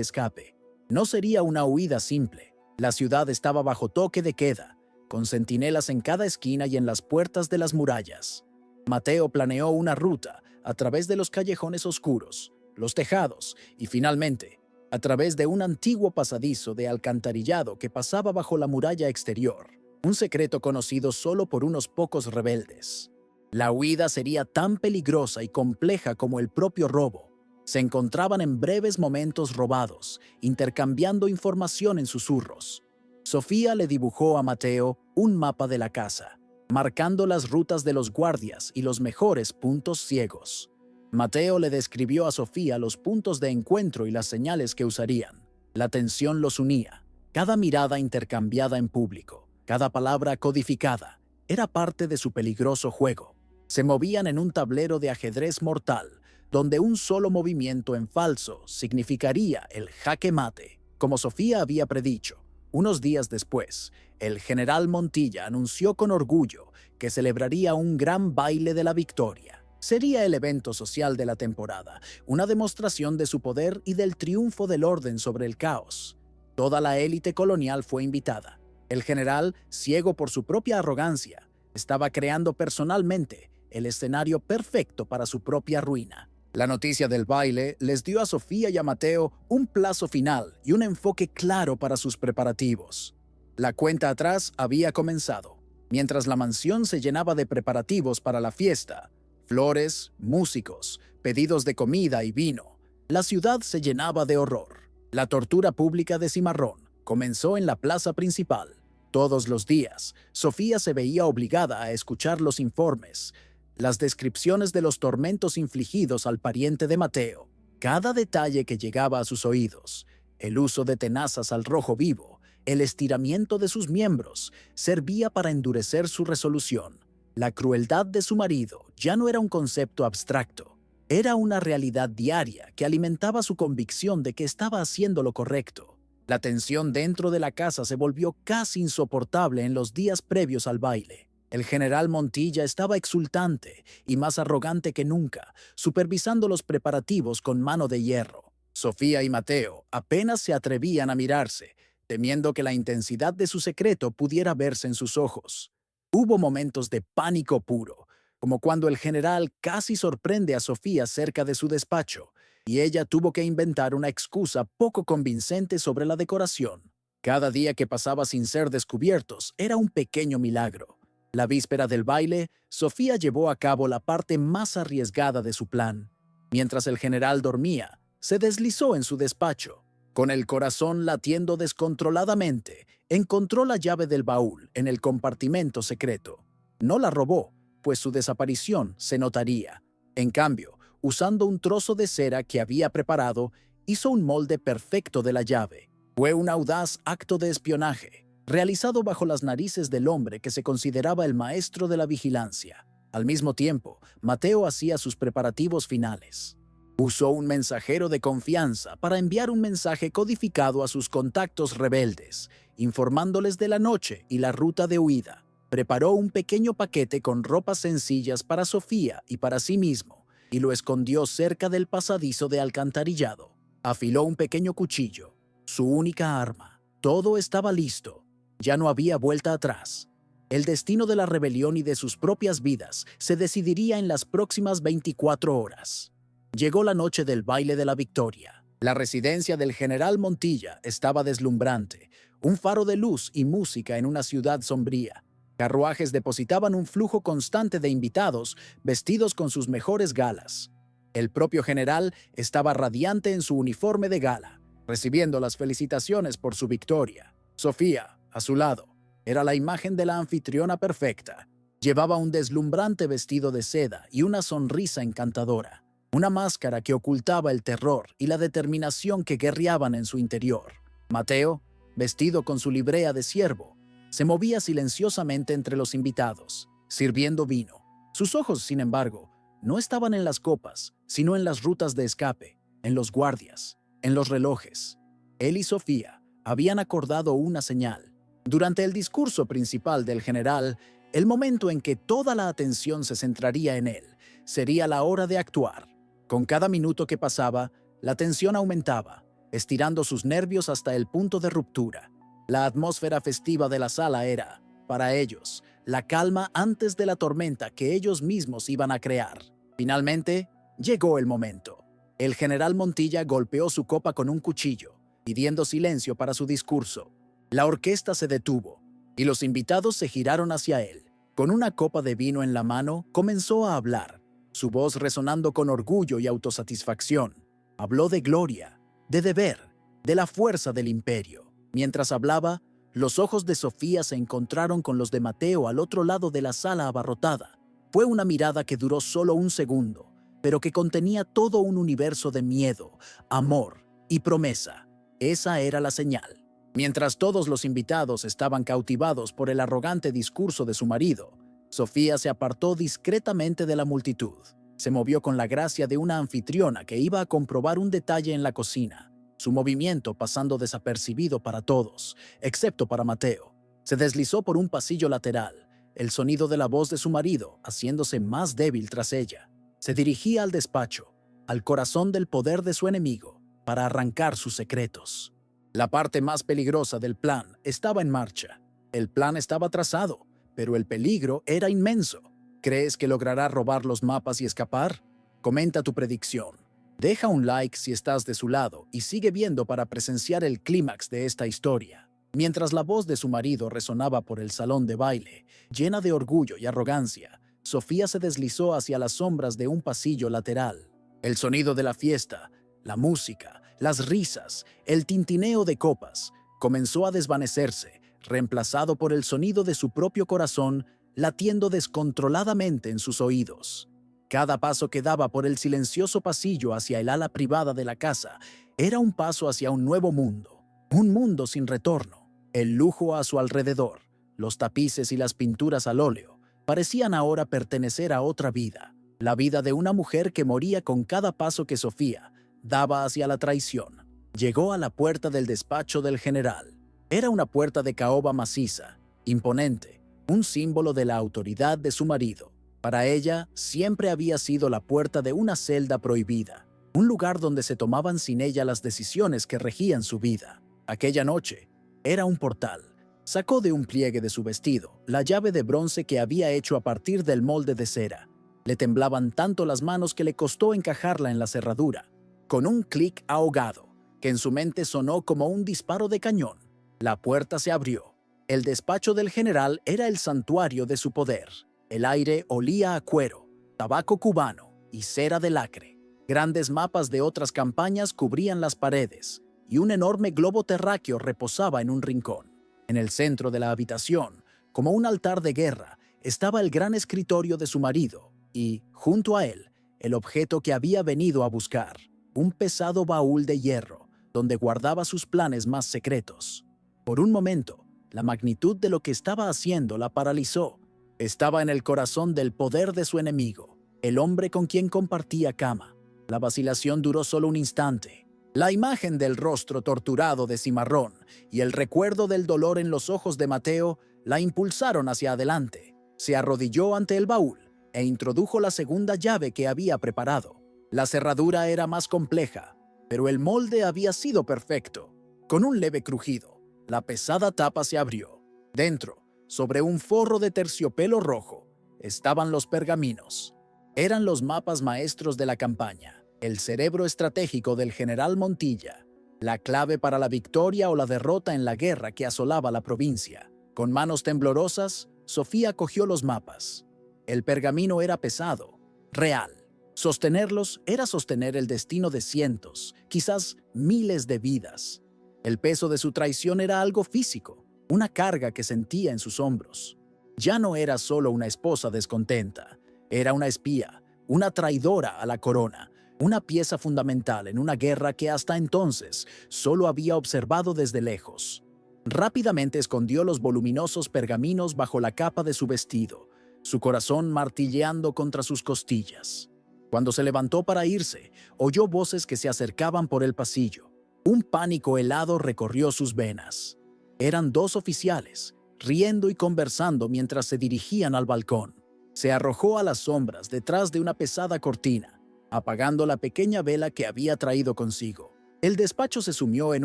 Speaker 1: escape. No sería una huida simple. La ciudad estaba bajo toque de queda, con centinelas en cada esquina y en las puertas de las murallas. Mateo planeó una ruta a través de los callejones oscuros, los tejados y, finalmente, a través de un antiguo pasadizo de alcantarillado que pasaba bajo la muralla exterior, un secreto conocido solo por unos pocos rebeldes. La huida sería tan peligrosa y compleja como el propio robo. Se encontraban en breves momentos robados, intercambiando información en susurros. Sofía le dibujó a Mateo un mapa de la casa, marcando las rutas de los guardias y los mejores puntos ciegos. Mateo le describió a Sofía los puntos de encuentro y las señales que usarían. La tensión los unía. Cada mirada intercambiada en público, cada palabra codificada, era parte de su peligroso juego. Se movían en un tablero de ajedrez mortal, donde un solo movimiento en falso significaría el jaque mate. Como Sofía había predicho, unos días después, el general Montilla anunció con orgullo que celebraría un gran baile de la victoria. Sería el evento social de la temporada, una demostración de su poder y del triunfo del orden sobre el caos. Toda la élite colonial fue invitada. El general, ciego por su propia arrogancia, estaba creando personalmente el escenario perfecto para su propia ruina. La noticia del baile les dio a Sofía y a Mateo un plazo final y un enfoque claro para sus preparativos. La cuenta atrás había comenzado. Mientras la mansión se llenaba de preparativos para la fiesta, flores, músicos, pedidos de comida y vino, la ciudad se llenaba de horror. La tortura pública de Cimarrón comenzó en la plaza principal. Todos los días, Sofía se veía obligada a escuchar los informes, las descripciones de los tormentos infligidos al pariente de Mateo. Cada detalle que llegaba a sus oídos, el uso de tenazas al rojo vivo, el estiramiento de sus miembros, servía para endurecer su resolución. La crueldad de su marido ya no era un concepto abstracto, era una realidad diaria que alimentaba su convicción de que estaba haciendo lo correcto. La tensión dentro de la casa se volvió casi insoportable en los días previos al baile. El general Montilla estaba exultante y más arrogante que nunca, supervisando los preparativos con mano de hierro. Sofía y Mateo apenas se atrevían a mirarse, temiendo que la intensidad de su secreto pudiera verse en sus ojos. Hubo momentos de pánico puro, como cuando el general casi sorprende a Sofía cerca de su despacho, y ella tuvo que inventar una excusa poco convincente sobre la decoración. Cada día que pasaba sin ser descubiertos era un pequeño milagro. La víspera del baile, Sofía llevó a cabo la parte más arriesgada de su plan. Mientras el general dormía, se deslizó en su despacho. Con el corazón latiendo descontroladamente, encontró la llave del baúl en el compartimento secreto. No la robó, pues su desaparición se notaría. En cambio, usando un trozo de cera que había preparado, hizo un molde perfecto de la llave. Fue un audaz acto de espionaje, realizado bajo las narices del hombre que se consideraba el maestro de la vigilancia. Al mismo tiempo, Mateo hacía sus preparativos finales. Usó un mensajero de confianza para enviar un mensaje codificado a sus contactos rebeldes, informándoles de la noche y la ruta de huida. Preparó un pequeño paquete con ropas sencillas para Sofía y para sí mismo, y lo escondió cerca del pasadizo de alcantarillado. Afiló un pequeño cuchillo, su única arma. Todo estaba listo. Ya no había vuelta atrás. El destino de la rebelión y de sus propias vidas se decidiría en las próximas 24 horas. Llegó la noche del baile de la victoria. La residencia del general Montilla estaba deslumbrante, un faro de luz y música en una ciudad sombría. Carruajes depositaban un flujo constante de invitados vestidos con sus mejores galas. El propio general estaba radiante en su uniforme de gala, recibiendo las felicitaciones por su victoria. Sofía, a su lado, era la imagen de la anfitriona perfecta. Llevaba un deslumbrante vestido de seda y una sonrisa encantadora, una máscara que ocultaba el terror y la determinación que guerreaban en su interior. Mateo, vestido con su librea de siervo, se movía silenciosamente entre los invitados, sirviendo vino. Sus ojos, sin embargo, no estaban en las copas, sino en las rutas de escape, en los guardias, en los relojes. Él y Sofía habían acordado una señal. Durante el discurso principal del general, el momento en que toda la atención se centraría en él, sería la hora de actuar. Con cada minuto que pasaba, la tensión aumentaba, estirando sus nervios hasta el punto de ruptura. La atmósfera festiva de la sala era, para ellos, la calma antes de la tormenta que ellos mismos iban a crear. Finalmente, llegó el momento. El general Montilla golpeó su copa con un cuchillo, pidiendo silencio para su discurso. La orquesta se detuvo, y los invitados se giraron hacia él. Con una copa de vino en la mano, comenzó a hablar, su voz resonando con orgullo y autosatisfacción. Habló de gloria, de deber, de la fuerza del imperio. Mientras hablaba, los ojos de Sofía se encontraron con los de Mateo al otro lado de la sala abarrotada. Fue una mirada que duró solo un segundo, pero que contenía todo un universo de miedo, amor y promesa. Esa era la señal. Mientras todos los invitados estaban cautivados por el arrogante discurso de su marido, Sofía se apartó discretamente de la multitud. Se movió con la gracia de una anfitriona que iba a comprobar un detalle en la cocina, su movimiento pasando desapercibido para todos, excepto para Mateo. Se deslizó por un pasillo lateral, el sonido de la voz de su marido haciéndose más débil tras ella. Se dirigía al despacho, al corazón del poder de su enemigo, para arrancar sus secretos. La parte más peligrosa del plan estaba en marcha. El plan estaba trazado, pero el peligro era inmenso. ¿Crees que logrará robar los mapas y escapar? Comenta tu predicción. Deja un like si estás de su lado y sigue viendo para presenciar el clímax de esta historia. Mientras la voz de su marido resonaba por el salón de baile, llena de orgullo y arrogancia, Sofía se deslizó hacia las sombras de un pasillo lateral. El sonido de la fiesta, la música, las risas, el tintineo de copas, comenzó a desvanecerse, reemplazado por el sonido de su propio corazón latiendo descontroladamente en sus oídos. Cada paso que daba por el silencioso pasillo hacia el ala privada de la casa era un paso hacia un nuevo mundo, un mundo sin retorno. El lujo a su alrededor, los tapices y las pinturas al óleo, parecían ahora pertenecer a otra vida, la vida de una mujer que moría con cada paso que Sofía daba hacia la traición. Llegó a la puerta del despacho del general. Era una puerta de caoba maciza, imponente, un símbolo de la autoridad de su marido. Para ella, siempre había sido la puerta de una celda prohibida, un lugar donde se tomaban sin ella las decisiones que regían su vida. Aquella noche, era un portal. Sacó de un pliegue de su vestido la llave de bronce que había hecho a partir del molde de cera. Le temblaban tanto las manos que le costó encajarla en la cerradura. Con un clic ahogado, que en su mente sonó como un disparo de cañón, la puerta se abrió. El despacho del general era el santuario de su poder. El aire olía a cuero, tabaco cubano y cera de lacre. Grandes mapas de otras campañas cubrían las paredes y un enorme globo terráqueo reposaba en un rincón. En el centro de la habitación, como un altar de guerra, estaba el gran escritorio de su marido y, junto a él, el objeto que había venido a buscar, un pesado baúl de hierro donde guardaba sus planes más secretos. Por un momento, la magnitud de lo que estaba haciendo la paralizó. Estaba en el corazón del poder de su enemigo, el hombre con quien compartía cama. La vacilación duró solo un instante. La imagen del rostro torturado de Cimarrón y el recuerdo del dolor en los ojos de Mateo la impulsaron hacia adelante. Se arrodilló ante el baúl e introdujo la segunda llave que había preparado. La cerradura era más compleja, pero el molde había sido perfecto. Con un leve crujido, la pesada tapa se abrió. Dentro, sobre un forro de terciopelo rojo, estaban los pergaminos. Eran los mapas maestros de la campaña, el cerebro estratégico del general Montilla, la clave para la victoria o la derrota en la guerra que asolaba la provincia. Con manos temblorosas, Sofía cogió los mapas. El pergamino era pesado, real. Sostenerlos era sostener el destino de cientos, quizás miles de vidas. El peso de su traición era algo físico, una carga que sentía en sus hombros. Ya no era solo una esposa descontenta, era una espía, una traidora a la corona, una pieza fundamental en una guerra que hasta entonces solo había observado desde lejos. Rápidamente escondió los voluminosos pergaminos bajo la capa de su vestido, su corazón martilleando contra sus costillas. Cuando se levantó para irse, oyó voces que se acercaban por el pasillo. Un pánico helado recorrió sus venas. Eran dos oficiales, riendo y conversando mientras se dirigían al balcón. Se arrojó a las sombras detrás de una pesada cortina, apagando la pequeña vela que había traído consigo. El despacho se sumió en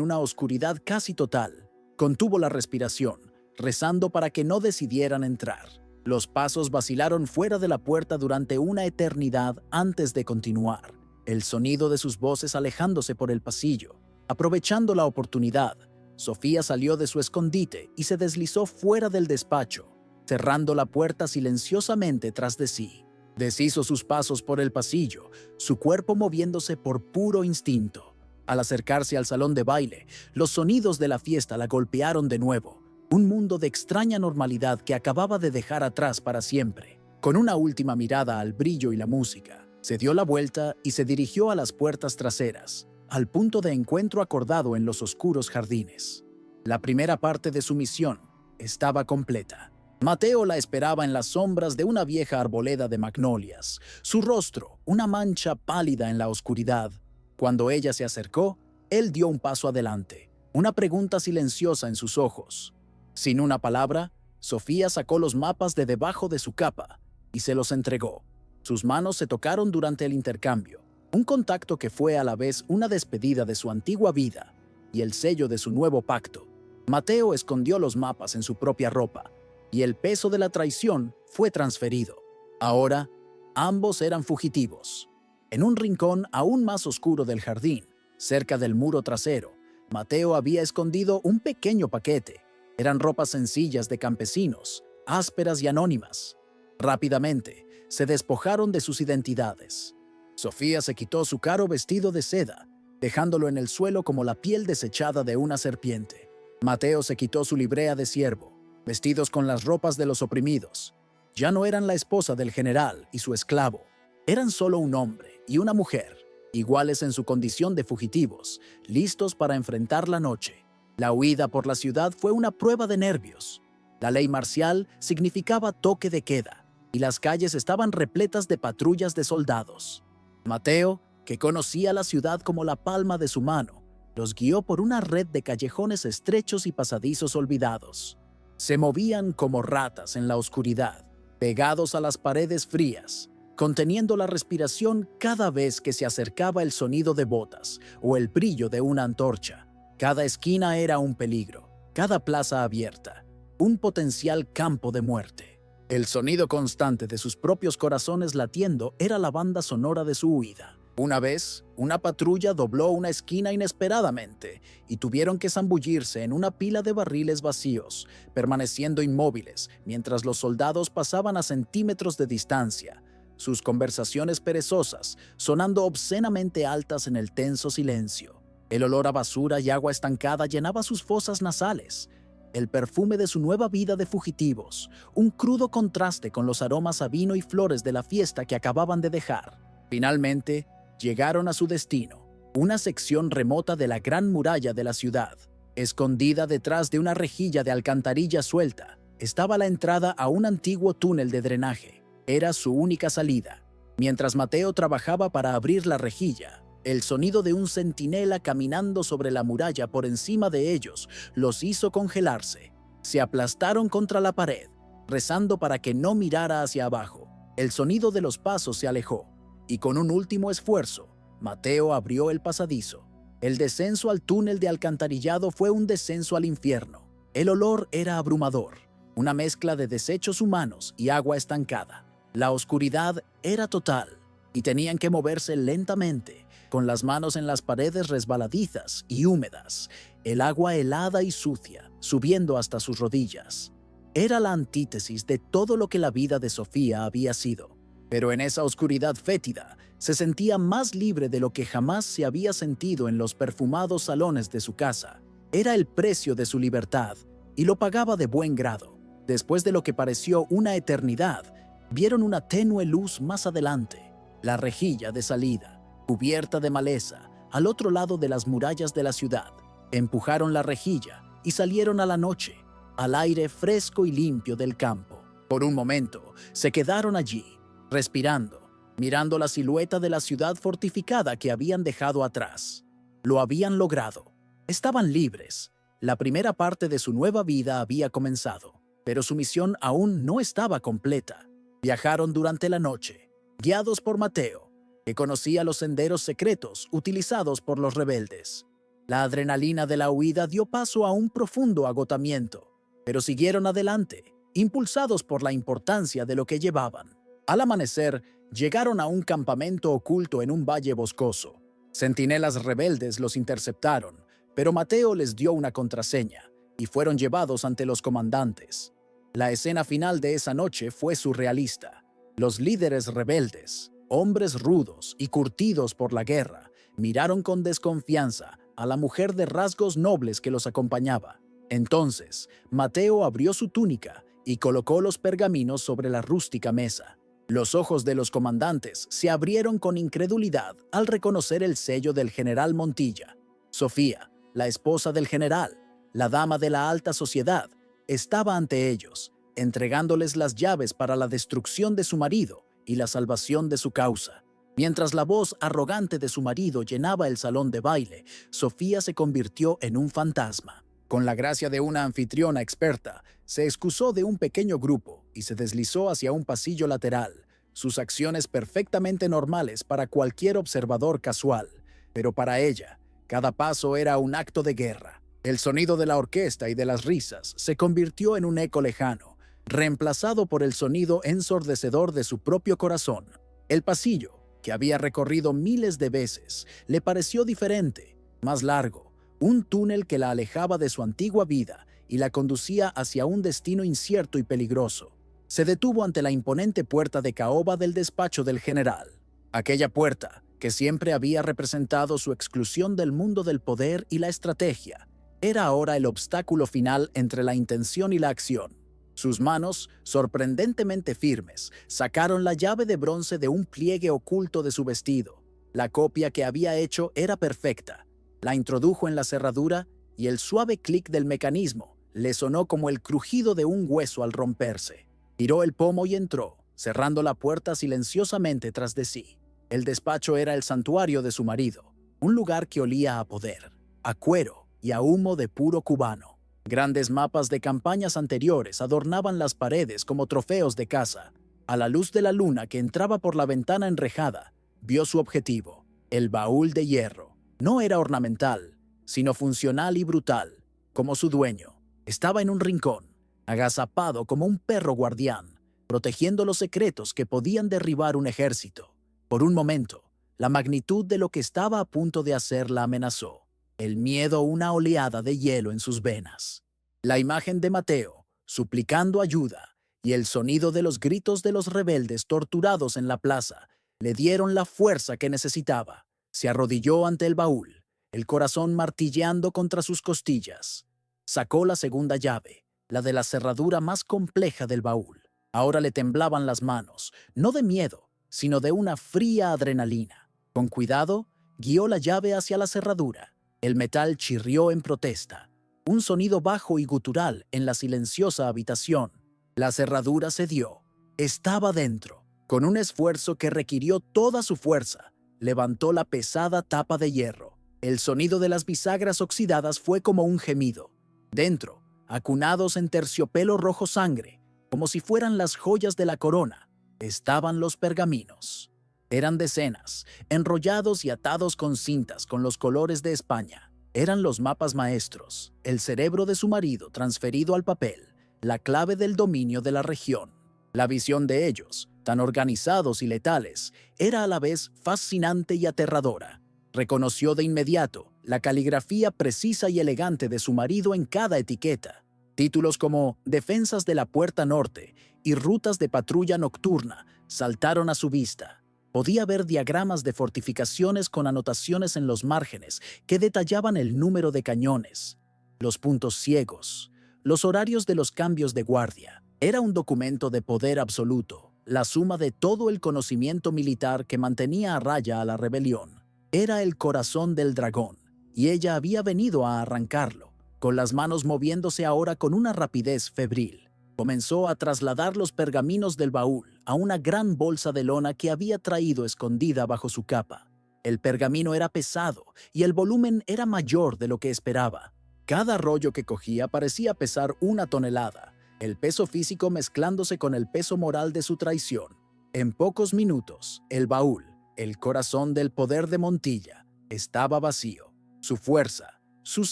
Speaker 1: una oscuridad casi total. Contuvo la respiración, rezando para que no decidieran entrar. Los pasos vacilaron fuera de la puerta durante una eternidad antes de continuar, el sonido de sus voces alejándose por el pasillo. Aprovechando la oportunidad, Sofía salió de su escondite y se deslizó fuera del despacho, cerrando la puerta silenciosamente tras de sí. Deshizo sus pasos por el pasillo, su cuerpo moviéndose por puro instinto. Al acercarse al salón de baile, los sonidos de la fiesta la golpearon de nuevo. Un mundo de extraña normalidad que acababa de dejar atrás para siempre. Con una última mirada al brillo y la música, se dio la vuelta y se dirigió a las puertas traseras, al punto de encuentro acordado en los oscuros jardines. La primera parte de su misión estaba completa. Mateo la esperaba en las sombras de una vieja arboleda de magnolias, su rostro una mancha pálida en la oscuridad. Cuando ella se acercó, él dio un paso adelante, una pregunta silenciosa en sus ojos. Sin una palabra, Sofía sacó los mapas de debajo de su capa y se los entregó. Sus manos se tocaron durante el intercambio, un contacto que fue a la vez una despedida de su antigua vida y el sello de su nuevo pacto. Mateo escondió los mapas en su propia ropa y el peso de la traición fue transferido. Ahora, ambos eran fugitivos. En un rincón aún más oscuro del jardín, cerca del muro trasero, Mateo había escondido un pequeño paquete. Eran ropas sencillas de campesinos, ásperas y anónimas. Rápidamente, se despojaron de sus identidades. Sofía se quitó su caro vestido de seda, dejándolo en el suelo como la piel desechada de una serpiente. Mateo se quitó su librea de siervo, vestidos con las ropas de los oprimidos. Ya no eran la esposa del general y su esclavo. Eran solo un hombre y una mujer, iguales en su condición de fugitivos, listos para enfrentar la noche. La huida por la ciudad fue una prueba de nervios. La ley marcial significaba toque de queda, y las calles estaban repletas de patrullas de soldados. Mateo, que conocía la ciudad como la palma de su mano, los guió por una red de callejones estrechos y pasadizos olvidados. Se movían como ratas en la oscuridad, pegados a las paredes frías, conteniendo la respiración cada vez que se acercaba el sonido de botas o el brillo de una antorcha. Cada esquina era un peligro, cada plaza abierta, un potencial campo de muerte. El sonido constante de sus propios corazones latiendo era la banda sonora de su huida. Una vez, una patrulla dobló una esquina inesperadamente y tuvieron que zambullirse en una pila de barriles vacíos, permaneciendo inmóviles mientras los soldados pasaban a centímetros de distancia, sus conversaciones perezosas sonando obscenamente altas en el tenso silencio. El olor a basura y agua estancada llenaba sus fosas nasales. El perfume de su nueva vida de fugitivos, un crudo contraste con los aromas a vino y flores de la fiesta que acababan de dejar. Finalmente, llegaron a su destino, una sección remota de la gran muralla de la ciudad. Escondida detrás de una rejilla de alcantarilla suelta, estaba la entrada a un antiguo túnel de drenaje. Era su única salida. Mientras Mateo trabajaba para abrir la rejilla, el sonido de un centinela caminando sobre la muralla por encima de ellos los hizo congelarse. Se aplastaron contra la pared, rezando para que no mirara hacia abajo. El sonido de los pasos se alejó, y con un último esfuerzo, Mateo abrió el pasadizo. El descenso al túnel de alcantarillado fue un descenso al infierno. El olor era abrumador, una mezcla de desechos humanos y agua estancada. La oscuridad era total, y tenían que moverse lentamente, con las manos en las paredes resbaladizas y húmedas, el agua helada y sucia, subiendo hasta sus rodillas. Era la antítesis de todo lo que la vida de Sofía había sido. Pero en esa oscuridad fétida, se sentía más libre de lo que jamás se había sentido en los perfumados salones de su casa. Era el precio de su libertad, y lo pagaba de buen grado. Después de lo que pareció una eternidad, vieron una tenue luz más adelante, la rejilla de salida, cubierta de maleza, al otro lado de las murallas de la ciudad. Empujaron la rejilla y salieron a la noche, al aire fresco y limpio del campo. Por un momento, se quedaron allí, respirando, mirando la silueta de la ciudad fortificada que habían dejado atrás. Lo habían logrado. Estaban libres. La primera parte de su nueva vida había comenzado, pero su misión aún no estaba completa. Viajaron durante la noche, guiados por Mateo, que conocía los senderos secretos utilizados por los rebeldes. La adrenalina de la huida dio paso a un profundo agotamiento, pero siguieron adelante, impulsados por la importancia de lo que llevaban. Al amanecer, llegaron a un campamento oculto en un valle boscoso. Centinelas rebeldes los interceptaron, pero Mateo les dio una contraseña y fueron llevados ante los comandantes. La escena final de esa noche fue surrealista. Los líderes rebeldes, hombres rudos y curtidos por la guerra, miraron con desconfianza a la mujer de rasgos nobles que los acompañaba. Entonces, Mateo abrió su túnica y colocó los pergaminos sobre la rústica mesa. Los ojos de los comandantes se abrieron con incredulidad al reconocer el sello del general Montilla. Sofía, la esposa del general, la dama de la alta sociedad, estaba ante ellos, entregándoles las llaves para la destrucción de su marido y la salvación de su causa. Mientras la voz arrogante de su marido llenaba el salón de baile, Sofía se convirtió en un fantasma. Con la gracia de una anfitriona experta, se excusó de un pequeño grupo y se deslizó hacia un pasillo lateral, sus acciones perfectamente normales para cualquier observador casual, pero para ella, cada paso era un acto de guerra. El sonido de la orquesta y de las risas se convirtió en un eco lejano, reemplazado por el sonido ensordecedor de su propio corazón. El pasillo, que había recorrido miles de veces, le pareció diferente, más largo, un túnel que la alejaba de su antigua vida y la conducía hacia un destino incierto y peligroso. Se detuvo ante la imponente puerta de caoba del despacho del general. Aquella puerta, que siempre había representado su exclusión del mundo del poder y la estrategia, era ahora el obstáculo final entre la intención y la acción. Sus manos, sorprendentemente firmes, sacaron la llave de bronce de un pliegue oculto de su vestido. La copia que había hecho era perfecta. La introdujo en la cerradura y el suave clic del mecanismo le sonó como el crujido de un hueso al romperse. Tiró el pomo y entró, cerrando la puerta silenciosamente tras de sí. El despacho era el santuario de su marido, un lugar que olía a poder, a cuero y a humo de puro cubano. Grandes mapas de campañas anteriores adornaban las paredes como trofeos de caza. A la luz de la luna que entraba por la ventana enrejada, vio su objetivo, el baúl de hierro. No era ornamental, sino funcional y brutal, como su dueño. Estaba en un rincón, agazapado como un perro guardián, protegiendo los secretos que podían derribar un ejército. Por un momento, la magnitud de lo que estaba a punto de hacer la amenazó. El miedo una oleada de hielo en sus venas. La imagen de Mateo, suplicando ayuda, y el sonido de los gritos de los rebeldes torturados en la plaza, le dieron la fuerza que necesitaba. Se arrodilló ante el baúl, el corazón martilleando contra sus costillas. Sacó la segunda llave, la de la cerradura más compleja del baúl. Ahora le temblaban las manos, no de miedo, sino de una fría adrenalina. Con cuidado, guió la llave hacia la cerradura. El metal chirrió en protesta, un sonido bajo y gutural en la silenciosa habitación. La cerradura cedió. Estaba dentro. Con un esfuerzo que requirió toda su fuerza, levantó la pesada tapa de hierro. El sonido de las bisagras oxidadas fue como un gemido. Dentro, acunados en terciopelo rojo sangre, como si fueran las joyas de la corona, estaban los pergaminos. Eran decenas, enrollados y atados con cintas con los colores de España. Eran los mapas maestros, el cerebro de su marido transferido al papel, la clave del dominio de la región. La visión de ellos, tan organizados y letales, era a la vez fascinante y aterradora. Reconoció de inmediato la caligrafía precisa y elegante de su marido en cada etiqueta. Títulos como Defensas de la Puerta Norte y Rutas de Patrulla Nocturna saltaron a su vista. Podía ver diagramas de fortificaciones con anotaciones en los márgenes que detallaban el número de cañones, los puntos ciegos, los horarios de los cambios de guardia. Era un documento de poder absoluto, la suma de todo el conocimiento militar que mantenía a raya a la rebelión. Era el corazón del dragón, y ella había venido a arrancarlo, con las manos moviéndose ahora con una rapidez febril. Comenzó a trasladar los pergaminos del baúl a una gran bolsa de lona que había traído escondida bajo su capa. El pergamino era pesado y el volumen era mayor de lo que esperaba. Cada rollo que cogía parecía pesar 1 tonelada, el peso físico mezclándose con el peso moral de su traición. En pocos minutos, el baúl, el corazón del poder de Montilla, estaba vacío. Su fuerza, sus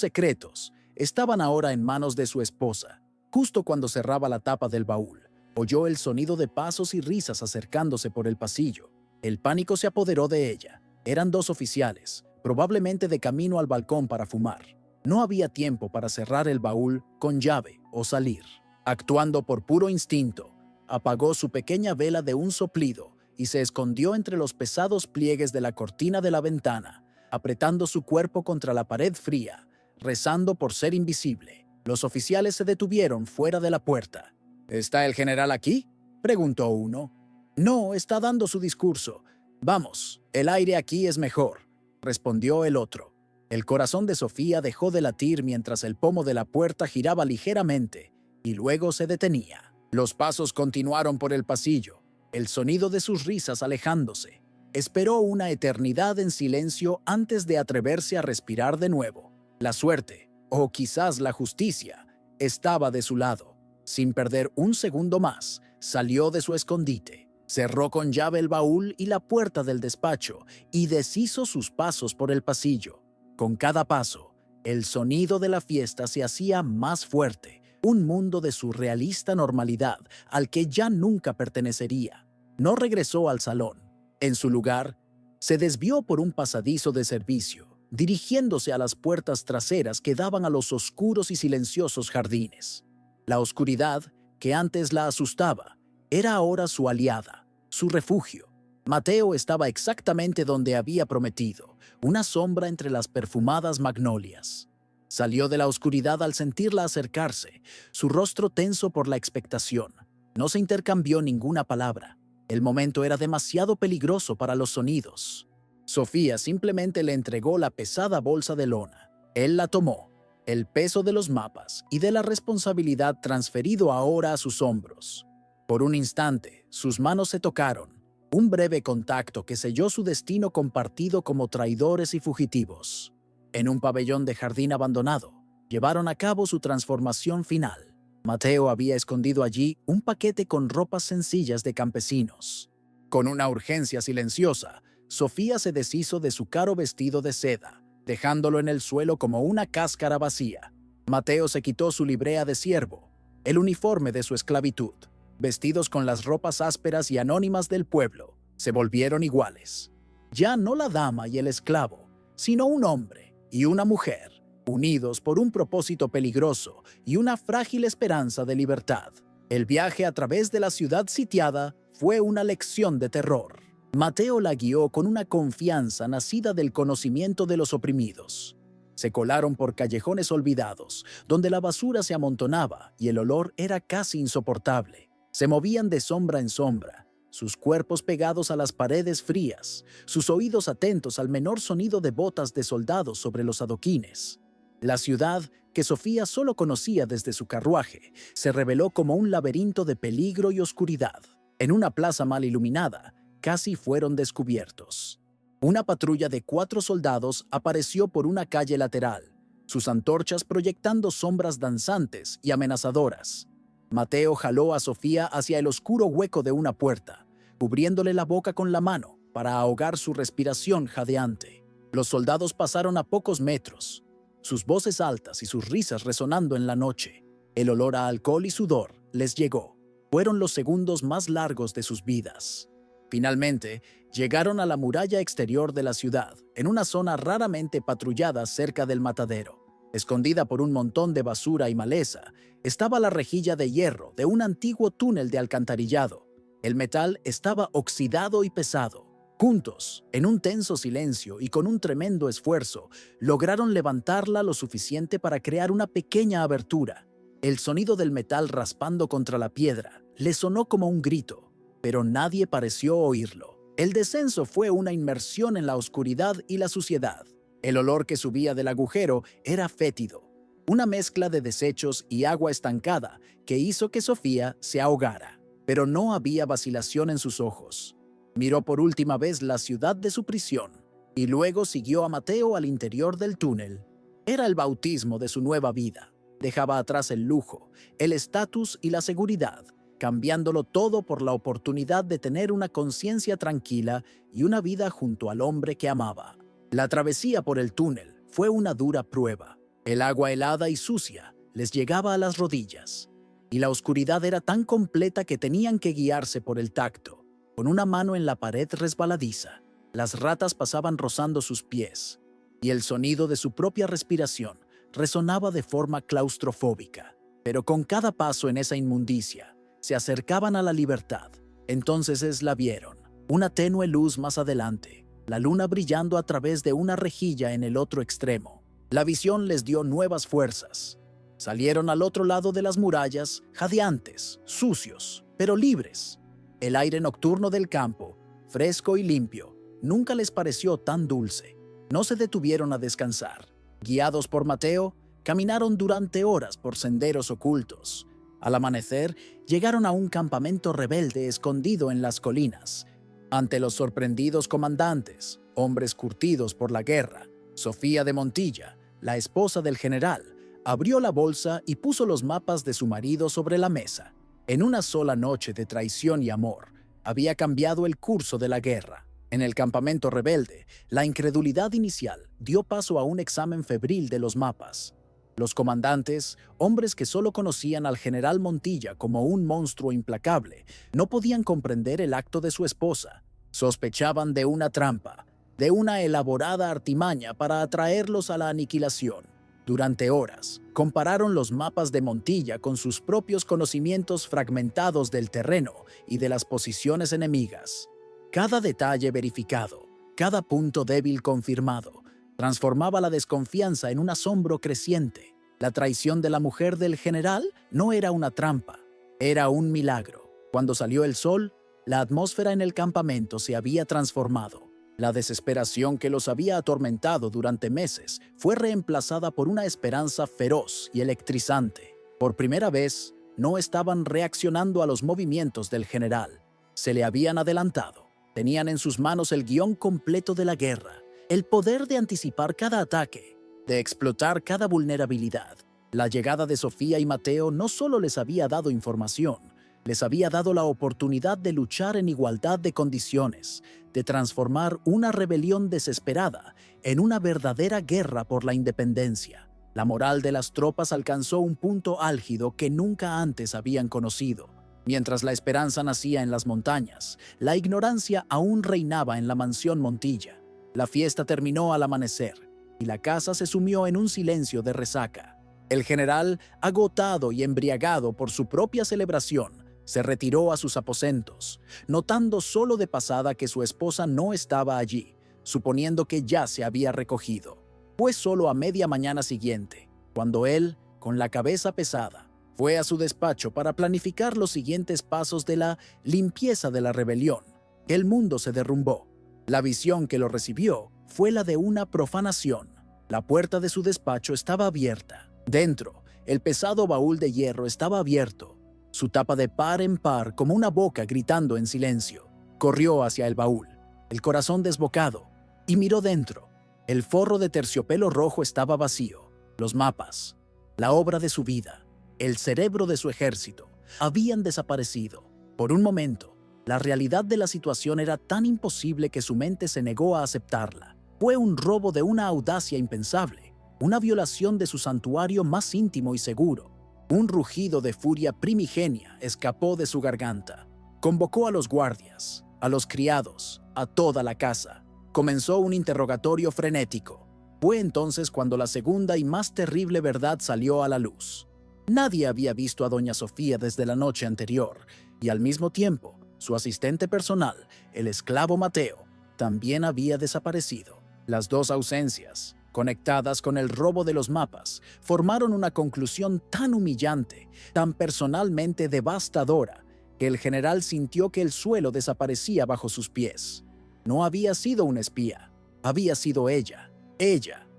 Speaker 1: secretos, estaban ahora en manos de su esposa. Justo cuando cerraba la tapa del baúl, oyó el sonido de pasos y risas acercándose por el pasillo. El pánico se apoderó de ella. Eran 2 oficiales, probablemente de camino al balcón para fumar. No había tiempo para cerrar el baúl con llave o salir. Actuando por puro instinto, apagó su pequeña vela de un soplido y se escondió entre los pesados pliegues de la cortina de la ventana, apretando su cuerpo contra la pared fría, rezando por ser invisible. Los oficiales se detuvieron fuera de la puerta. ¿Está el general aquí?, preguntó uno. No, está dando su discurso. Vamos, el aire aquí es mejor, respondió el otro. El corazón de Sofía dejó de latir mientras el pomo de la puerta giraba ligeramente y luego se detenía. Los pasos continuaron por el pasillo, el sonido de sus risas alejándose. Esperó una eternidad en silencio antes de atreverse a respirar de nuevo. La suerte, o quizás la justicia, estaba de su lado. Sin perder un segundo más, salió de su escondite, cerró con llave el baúl y la puerta del despacho y deshizo sus pasos por el pasillo. Con cada paso, el sonido de la fiesta se hacía más fuerte, un mundo de surrealista normalidad al que ya nunca pertenecería. No regresó al salón. En su lugar, se desvió por un pasadizo de servicio, dirigiéndose a las puertas traseras que daban a los oscuros y silenciosos jardines. La oscuridad, que antes la asustaba, era ahora su aliada, su refugio. Mateo estaba exactamente donde había prometido, una sombra entre las perfumadas magnolias. Salió de la oscuridad al sentirla acercarse, su rostro tenso por la expectación. No se intercambió ninguna palabra. El momento era demasiado peligroso para los sonidos. Sofía simplemente le entregó la pesada bolsa de lona. Él la tomó, el peso de los mapas y de la responsabilidad transferido ahora a sus hombros. Por un instante, sus manos se tocaron, un breve contacto que selló su destino compartido como traidores y fugitivos. En un pabellón de jardín abandonado, llevaron a cabo su transformación final. Mateo había escondido allí un paquete con ropas sencillas de campesinos. Con una urgencia silenciosa, Sofía se deshizo de su caro vestido de seda, dejándolo en el suelo como una cáscara vacía. Mateo se quitó su librea de siervo, el uniforme de su esclavitud. Vestidos con las ropas ásperas y anónimas del pueblo, se volvieron iguales. Ya no la dama y el esclavo, sino un hombre y una mujer, unidos por un propósito peligroso y una frágil esperanza de libertad. El viaje a través de la ciudad sitiada fue una lección de terror. Mateo la guió con una confianza nacida del conocimiento de los oprimidos. Se colaron por callejones olvidados, donde la basura se amontonaba y el olor era casi insoportable. Se movían de sombra en sombra, sus cuerpos pegados a las paredes frías, sus oídos atentos al menor sonido de botas de soldados sobre los adoquines. La ciudad, que Sofía solo conocía desde su carruaje, se reveló como un laberinto de peligro y oscuridad. En una plaza mal iluminada, casi fueron descubiertos. Una patrulla de 4 soldados apareció por una calle lateral, sus antorchas proyectando sombras danzantes y amenazadoras. Mateo jaló a Sofía hacia el oscuro hueco de una puerta, cubriéndole la boca con la mano para ahogar su respiración jadeante. Los soldados pasaron a pocos metros, sus voces altas y sus risas resonando en la noche. El olor a alcohol y sudor les llegó. Fueron los segundos más largos de sus vidas. Finalmente, llegaron a la muralla exterior de la ciudad, en una zona raramente patrullada cerca del matadero. Escondida por un montón de basura y maleza, estaba la rejilla de hierro de un antiguo túnel de alcantarillado. El metal estaba oxidado y pesado. Juntos, en un tenso silencio y con un tremendo esfuerzo, lograron levantarla lo suficiente para crear una pequeña abertura. El sonido del metal raspando contra la piedra le sonó como un grito, pero nadie pareció oírlo. El descenso fue una inmersión en la oscuridad y la suciedad. El olor que subía del agujero era fétido, una mezcla de desechos y agua estancada que hizo que Sofía se ahogara. Pero no había vacilación en sus ojos. Miró por última vez la ciudad de su prisión y luego siguió a Mateo al interior del túnel. Era el bautismo de su nueva vida. Dejaba atrás el lujo, el estatus y la seguridad, cambiándolo todo por la oportunidad de tener una conciencia tranquila y una vida junto al hombre que amaba. La travesía por el túnel fue una dura prueba. El agua helada y sucia les llegaba a las rodillas, y la oscuridad era tan completa que tenían que guiarse por el tacto, con una mano en la pared resbaladiza. Las ratas pasaban rozando sus pies, y el sonido de su propia respiración resonaba de forma claustrofóbica. Pero con cada paso en esa inmundicia, se acercaban a la libertad. Entonces la vieron, una tenue luz más adelante, la luna brillando a través de una rejilla en el otro extremo. La visión les dio nuevas fuerzas. Salieron al otro lado de las murallas, jadeantes, sucios, pero libres. El aire nocturno del campo, fresco y limpio, nunca les pareció tan dulce. No se detuvieron a descansar. Guiados por Mateo, caminaron durante horas por senderos ocultos. Al amanecer, llegaron a un campamento rebelde escondido en las colinas. Ante los sorprendidos comandantes, hombres curtidos por la guerra, Sofía de Montilla, la esposa del general, abrió la bolsa y puso los mapas de su marido sobre la mesa. En una sola noche de traición y amor, había cambiado el curso de la guerra. En el campamento rebelde, la incredulidad inicial dio paso a un examen febril de los mapas. Los comandantes, hombres que solo conocían al general Montilla como un monstruo implacable, no podían comprender el acto de su esposa. Sospechaban de una trampa, de una elaborada artimaña para atraerlos a la aniquilación. Durante horas, compararon los mapas de Montilla con sus propios conocimientos fragmentados del terreno y de las posiciones enemigas. Cada detalle verificado, cada punto débil confirmado, transformaba la desconfianza en un asombro creciente. La traición de la mujer del general no era una trampa, era un milagro. Cuando salió el sol, la atmósfera en el campamento se había transformado. La desesperación que los había atormentado durante meses fue reemplazada por una esperanza feroz y electrizante. Por primera vez, no estaban reaccionando a los movimientos del general. Se le habían adelantado. Tenían en sus manos el guión completo de la guerra, el poder de anticipar cada ataque, de explotar cada vulnerabilidad. La llegada de Sofía y Mateo no solo les había dado información, les había dado la oportunidad de luchar en igualdad de condiciones, de transformar una rebelión desesperada en una verdadera guerra por la independencia. La moral de las tropas alcanzó un punto álgido que nunca antes habían conocido. Mientras la esperanza nacía en las montañas, la ignorancia aún reinaba en la mansión Montilla. La fiesta terminó al amanecer y la casa se sumió en un silencio de resaca. El general, agotado y embriagado por su propia celebración, se retiró a sus aposentos, notando solo de pasada que su esposa no estaba allí, suponiendo que ya se había recogido. Fue solo a media mañana siguiente, cuando él, con la cabeza pesada, fue a su despacho para planificar los siguientes pasos de la limpieza de la rebelión, que el mundo se derrumbó. La visión que lo recibió fue la de una profanación. La puerta de su despacho estaba abierta. Dentro, el pesado baúl de hierro estaba abierto, su tapa de par en par como una boca gritando en silencio. Corrió hacia el baúl, el corazón desbocado, y miró dentro. El forro de terciopelo rojo estaba vacío. Los mapas, la obra de su vida, el cerebro de su ejército, habían desaparecido. Por un momento, la realidad de la situación era tan imposible que su mente se negó a aceptarla. Fue un robo de una audacia impensable, una violación de su santuario más íntimo y seguro. Un rugido de furia primigenia escapó de su garganta. Convocó a los guardias, a los criados, a toda la casa. Comenzó un interrogatorio frenético. Fue entonces cuando la segunda y más terrible verdad salió a la luz. Nadie había visto a doña Sofía desde la noche anterior, y al mismo tiempo, su asistente personal, el esclavo Mateo, también había desaparecido. Las dos ausencias, conectadas con el robo de los mapas, formaron una conclusión tan humillante, tan personalmente devastadora, que el general sintió que el suelo desaparecía bajo sus pies. No había sido un espía, había sido ella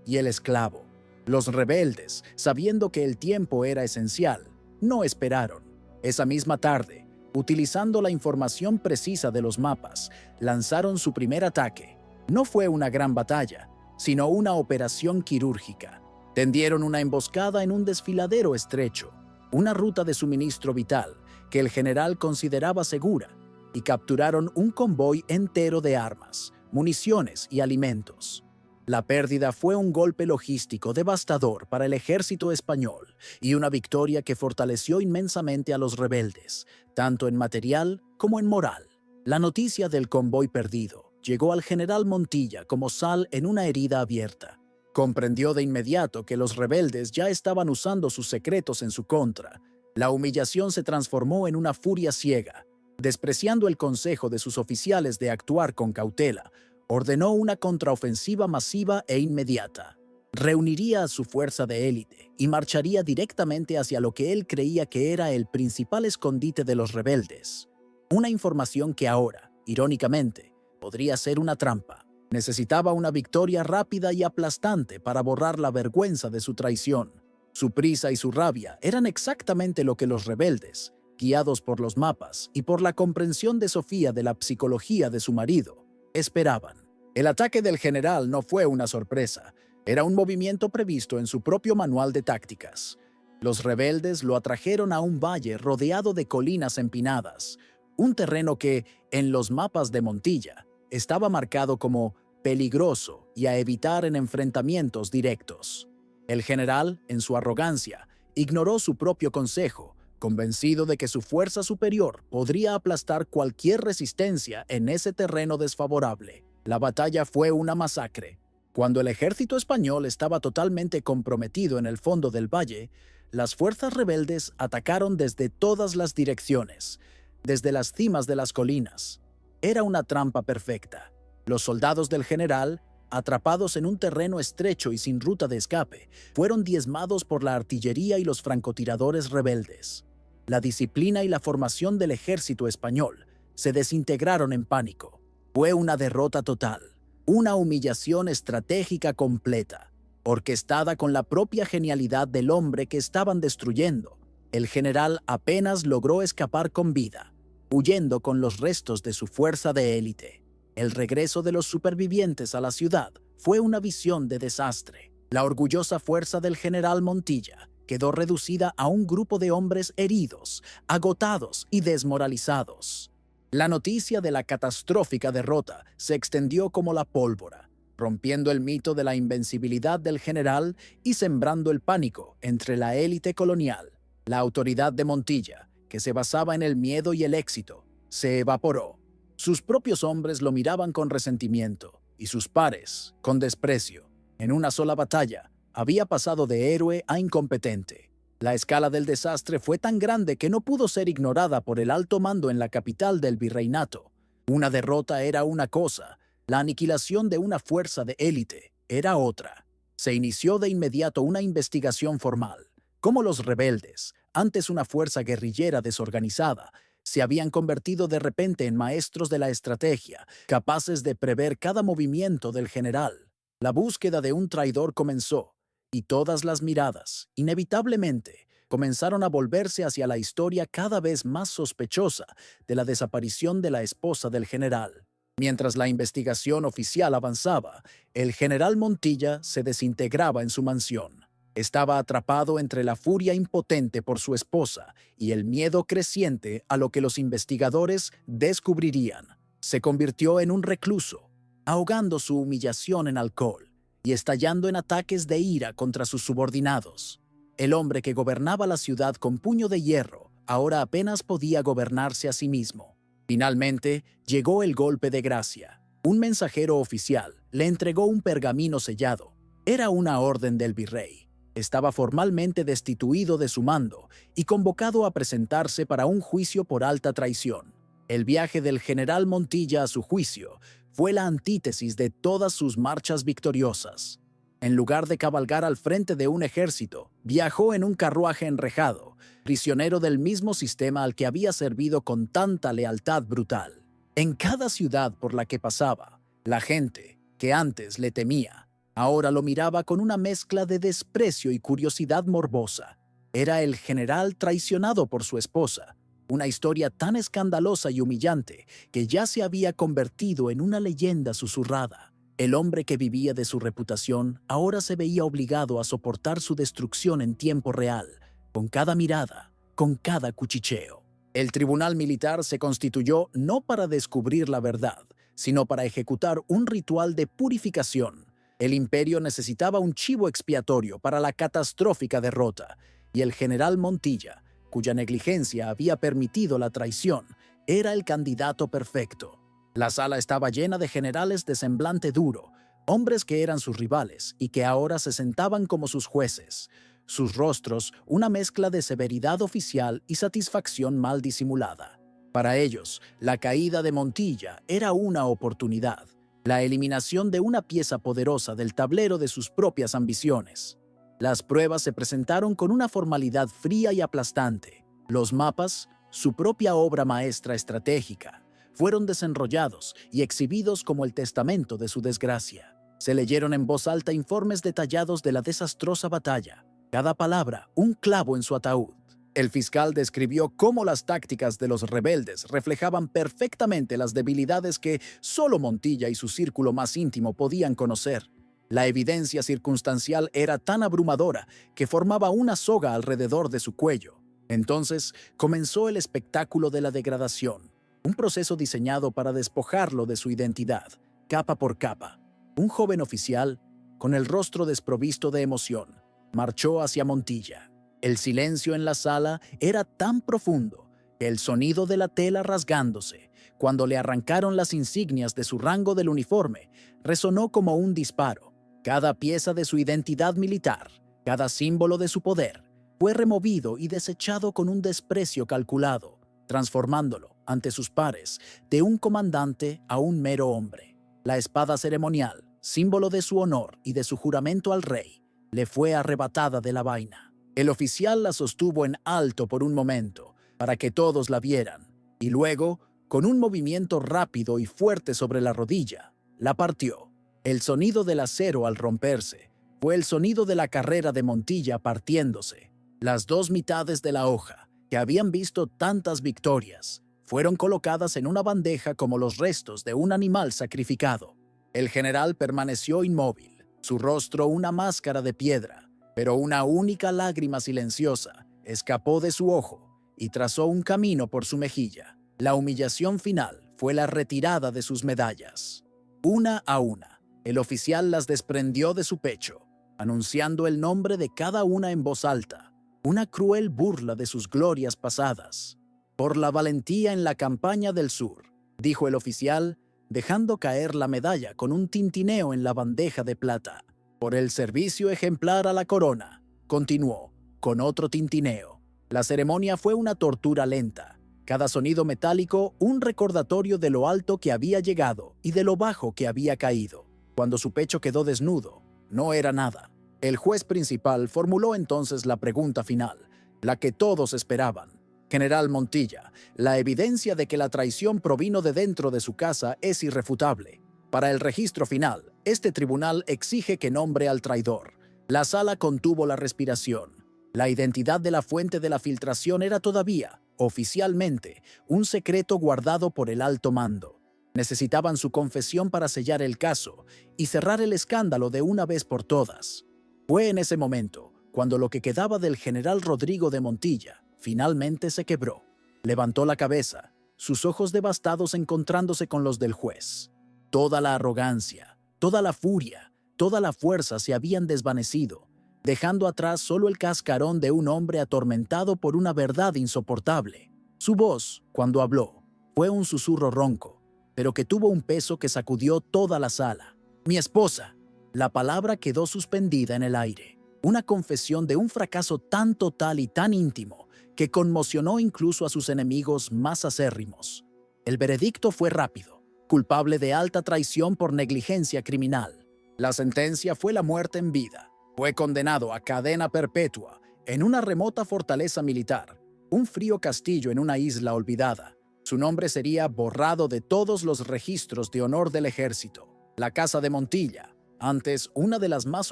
Speaker 1: y el esclavo. Los rebeldes, sabiendo que el tiempo era esencial, no esperaron. Esa misma tarde, utilizando la información precisa de los mapas, lanzaron su primer ataque. No fue una gran batalla, sino una operación quirúrgica. Tendieron una emboscada en un desfiladero estrecho, una ruta de suministro vital que el general consideraba segura, y capturaron un convoy entero de armas, municiones y alimentos. La pérdida fue un golpe logístico devastador para el ejército español y una victoria que fortaleció inmensamente a los rebeldes, tanto en material como en moral. La noticia del convoy perdido llegó al general Montilla como sal en una herida abierta. Comprendió de inmediato que los rebeldes ya estaban usando sus secretos en su contra. La humillación se transformó en una furia ciega. Despreciando el consejo de sus oficiales de actuar con cautela, ordenó una contraofensiva masiva e inmediata. Reuniría a su fuerza de élite y marcharía directamente hacia lo que él creía que era el principal escondite de los rebeldes. Una información que ahora, irónicamente, podría ser una trampa. Necesitaba una victoria rápida y aplastante para borrar la vergüenza de su traición. Su prisa y su rabia eran exactamente lo que los rebeldes, guiados por los mapas y por la comprensión de Sofía de la psicología de su marido, esperaban. El ataque del general no fue una sorpresa, era un movimiento previsto en su propio manual de tácticas. Los rebeldes lo atrajeron a un valle rodeado de colinas empinadas, un terreno que, en los mapas de Montilla, estaba marcado como peligroso y a evitar en enfrentamientos directos. El general, en su arrogancia, ignoró su propio consejo, convencido de que su fuerza superior podría aplastar cualquier resistencia en ese terreno desfavorable. La batalla fue una masacre. Cuando el ejército español estaba totalmente comprometido en el fondo del valle, las fuerzas rebeldes atacaron desde todas las direcciones, desde las cimas de las colinas. Era una trampa perfecta. Los soldados del general, atrapados en un terreno estrecho y sin ruta de escape, fueron diezmados por la artillería y los francotiradores rebeldes. La disciplina y la formación del ejército español se desintegraron en pánico. Fue una derrota total, una humillación estratégica completa, orquestada con la propia genialidad del hombre que estaban destruyendo. El general apenas logró escapar con vida, huyendo con los restos de su fuerza de élite. El regreso de los supervivientes a la ciudad fue una visión de desastre. La orgullosa fuerza del general Montilla quedó reducida a un grupo de hombres heridos, agotados y desmoralizados. La noticia de la catastrófica derrota se extendió como la pólvora, rompiendo el mito de la invencibilidad del general y sembrando el pánico entre la élite colonial. La autoridad de Montilla, que se basaba en el miedo y el éxito, se evaporó. Sus propios hombres lo miraban con resentimiento y sus pares con desprecio. En una sola batalla, había pasado de héroe a incompetente. La escala del desastre fue tan grande que no pudo ser ignorada por el alto mando en la capital del virreinato. Una derrota era una cosa, la aniquilación de una fuerza de élite era otra. Se inició de inmediato una investigación formal. Cómo los rebeldes, antes una fuerza guerrillera desorganizada, se habían convertido de repente en maestros de la estrategia, capaces de prever cada movimiento del general. La búsqueda de un traidor comenzó, y todas las miradas, inevitablemente, comenzaron a volverse hacia la historia cada vez más sospechosa de la desaparición de la esposa del general. Mientras la investigación oficial avanzaba, el general Montilla se desintegraba en su mansión. Estaba atrapado entre la furia impotente por su esposa y el miedo creciente a lo que los investigadores descubrirían. Se convirtió en un recluso, ahogando su humillación en alcohol y estallando en ataques de ira contra sus subordinados. El hombre que gobernaba la ciudad con puño de hierro ahora apenas podía gobernarse a sí mismo. Finalmente, llegó el golpe de gracia. Un mensajero oficial le entregó un pergamino sellado. Era una orden del virrey. Estaba formalmente destituido de su mando y convocado a presentarse para un juicio por alta traición. El viaje del general Montilla a su juicio fue la antítesis de todas sus marchas victoriosas. En lugar de cabalgar al frente de un ejército, viajó en un carruaje enrejado, prisionero del mismo sistema al que había servido con tanta lealtad brutal. En cada ciudad por la que pasaba, la gente, que antes le temía, ahora lo miraba con una mezcla de desprecio y curiosidad morbosa. Era el general traicionado por su esposa, una historia tan escandalosa y humillante que ya se había convertido en una leyenda susurrada. El hombre que vivía de su reputación ahora se veía obligado a soportar su destrucción en tiempo real, con cada mirada, con cada cuchicheo. El tribunal militar se constituyó no para descubrir la verdad, sino para ejecutar un ritual de purificación. El imperio necesitaba un chivo expiatorio para la catastrófica derrota, y el general Montilla, cuya negligencia había permitido la traición, era el candidato perfecto. La sala estaba llena de generales de semblante duro, hombres que eran sus rivales y que ahora se sentaban como sus jueces. Sus rostros, una mezcla de severidad oficial y satisfacción mal disimulada. Para ellos, la caída de Montilla era una oportunidad, la eliminación de una pieza poderosa del tablero de sus propias ambiciones. Las pruebas se presentaron con una formalidad fría y aplastante. Los mapas, su propia obra maestra estratégica, fueron desenrollados y exhibidos como el testamento de su desgracia. Se leyeron en voz alta informes detallados de la desastrosa batalla, cada palabra un clavo en su ataúd. El fiscal describió cómo las tácticas de los rebeldes reflejaban perfectamente las debilidades que solo Montilla y su círculo más íntimo podían conocer. La evidencia circunstancial era tan abrumadora que formaba una soga alrededor de su cuello. Entonces comenzó el espectáculo de la degradación, un proceso diseñado para despojarlo de su identidad, capa por capa. Un joven oficial, con el rostro desprovisto de emoción, marchó hacia Montilla. El silencio en la sala era tan profundo que el sonido de la tela rasgándose, cuando le arrancaron las insignias de su rango del uniforme, resonó como un disparo. Cada pieza de su identidad militar, cada símbolo de su poder, fue removido y desechado con un desprecio calculado, transformándolo, ante sus pares, de un comandante a un mero hombre. La espada ceremonial, símbolo de su honor y de su juramento al rey, le fue arrebatada de la vaina. El oficial la sostuvo en alto por un momento, para que todos la vieran, y luego, con un movimiento rápido y fuerte sobre la rodilla, la partió. El sonido del acero al romperse fue el sonido de la carrera de Montilla partiéndose. Las dos mitades de la hoja, que habían visto tantas victorias, fueron colocadas en una bandeja como los restos de un animal sacrificado. El general permaneció inmóvil, su rostro una máscara de piedra, pero una única lágrima silenciosa escapó de su ojo y trazó un camino por su mejilla. La humillación final fue la retirada de sus medallas. Una a una, el oficial las desprendió de su pecho, anunciando el nombre de cada una en voz alta, una cruel burla de sus glorias pasadas. «Por la valentía en la campaña del sur», dijo el oficial, dejando caer la medalla con un tintineo en la bandeja de plata. «Por el servicio ejemplar a la corona», continuó, con otro tintineo. La ceremonia fue una tortura lenta. Cada sonido metálico un recordatorio de lo alto que había llegado y de lo bajo que había caído. Cuando su pecho quedó desnudo, no era nada. El juez principal formuló entonces la pregunta final, la que todos esperaban. «General Montilla, la evidencia de que la traición provino de dentro de su casa es irrefutable. Para el registro final, este tribunal exige que nombre al traidor». La sala contuvo la respiración. La identidad de la fuente de la filtración era todavía, oficialmente, un secreto guardado por el alto mando. Necesitaban su confesión para sellar el caso y cerrar el escándalo de una vez por todas. Fue en ese momento cuando lo que quedaba del general Rodrigo de Montilla finalmente se quebró. Levantó la cabeza, sus ojos devastados encontrándose con los del juez. Toda la arrogancia, toda la furia, toda la fuerza se habían desvanecido, dejando atrás solo el cascarón de un hombre atormentado por una verdad insoportable. Su voz, cuando habló, fue un susurro ronco, pero que tuvo un peso que sacudió toda la sala. «Mi esposa». La palabra quedó suspendida en el aire. Una confesión de un fracaso tan total y tan íntimo que conmocionó incluso a sus enemigos más acérrimos. El veredicto fue rápido, culpable de alta traición por negligencia criminal. La sentencia fue la muerte en vida. Fue condenado a cadena perpetua en una remota fortaleza militar, un frío castillo en una isla olvidada. Su nombre sería borrado de todos los registros de honor del ejército. La Casa de Montilla, antes una de las más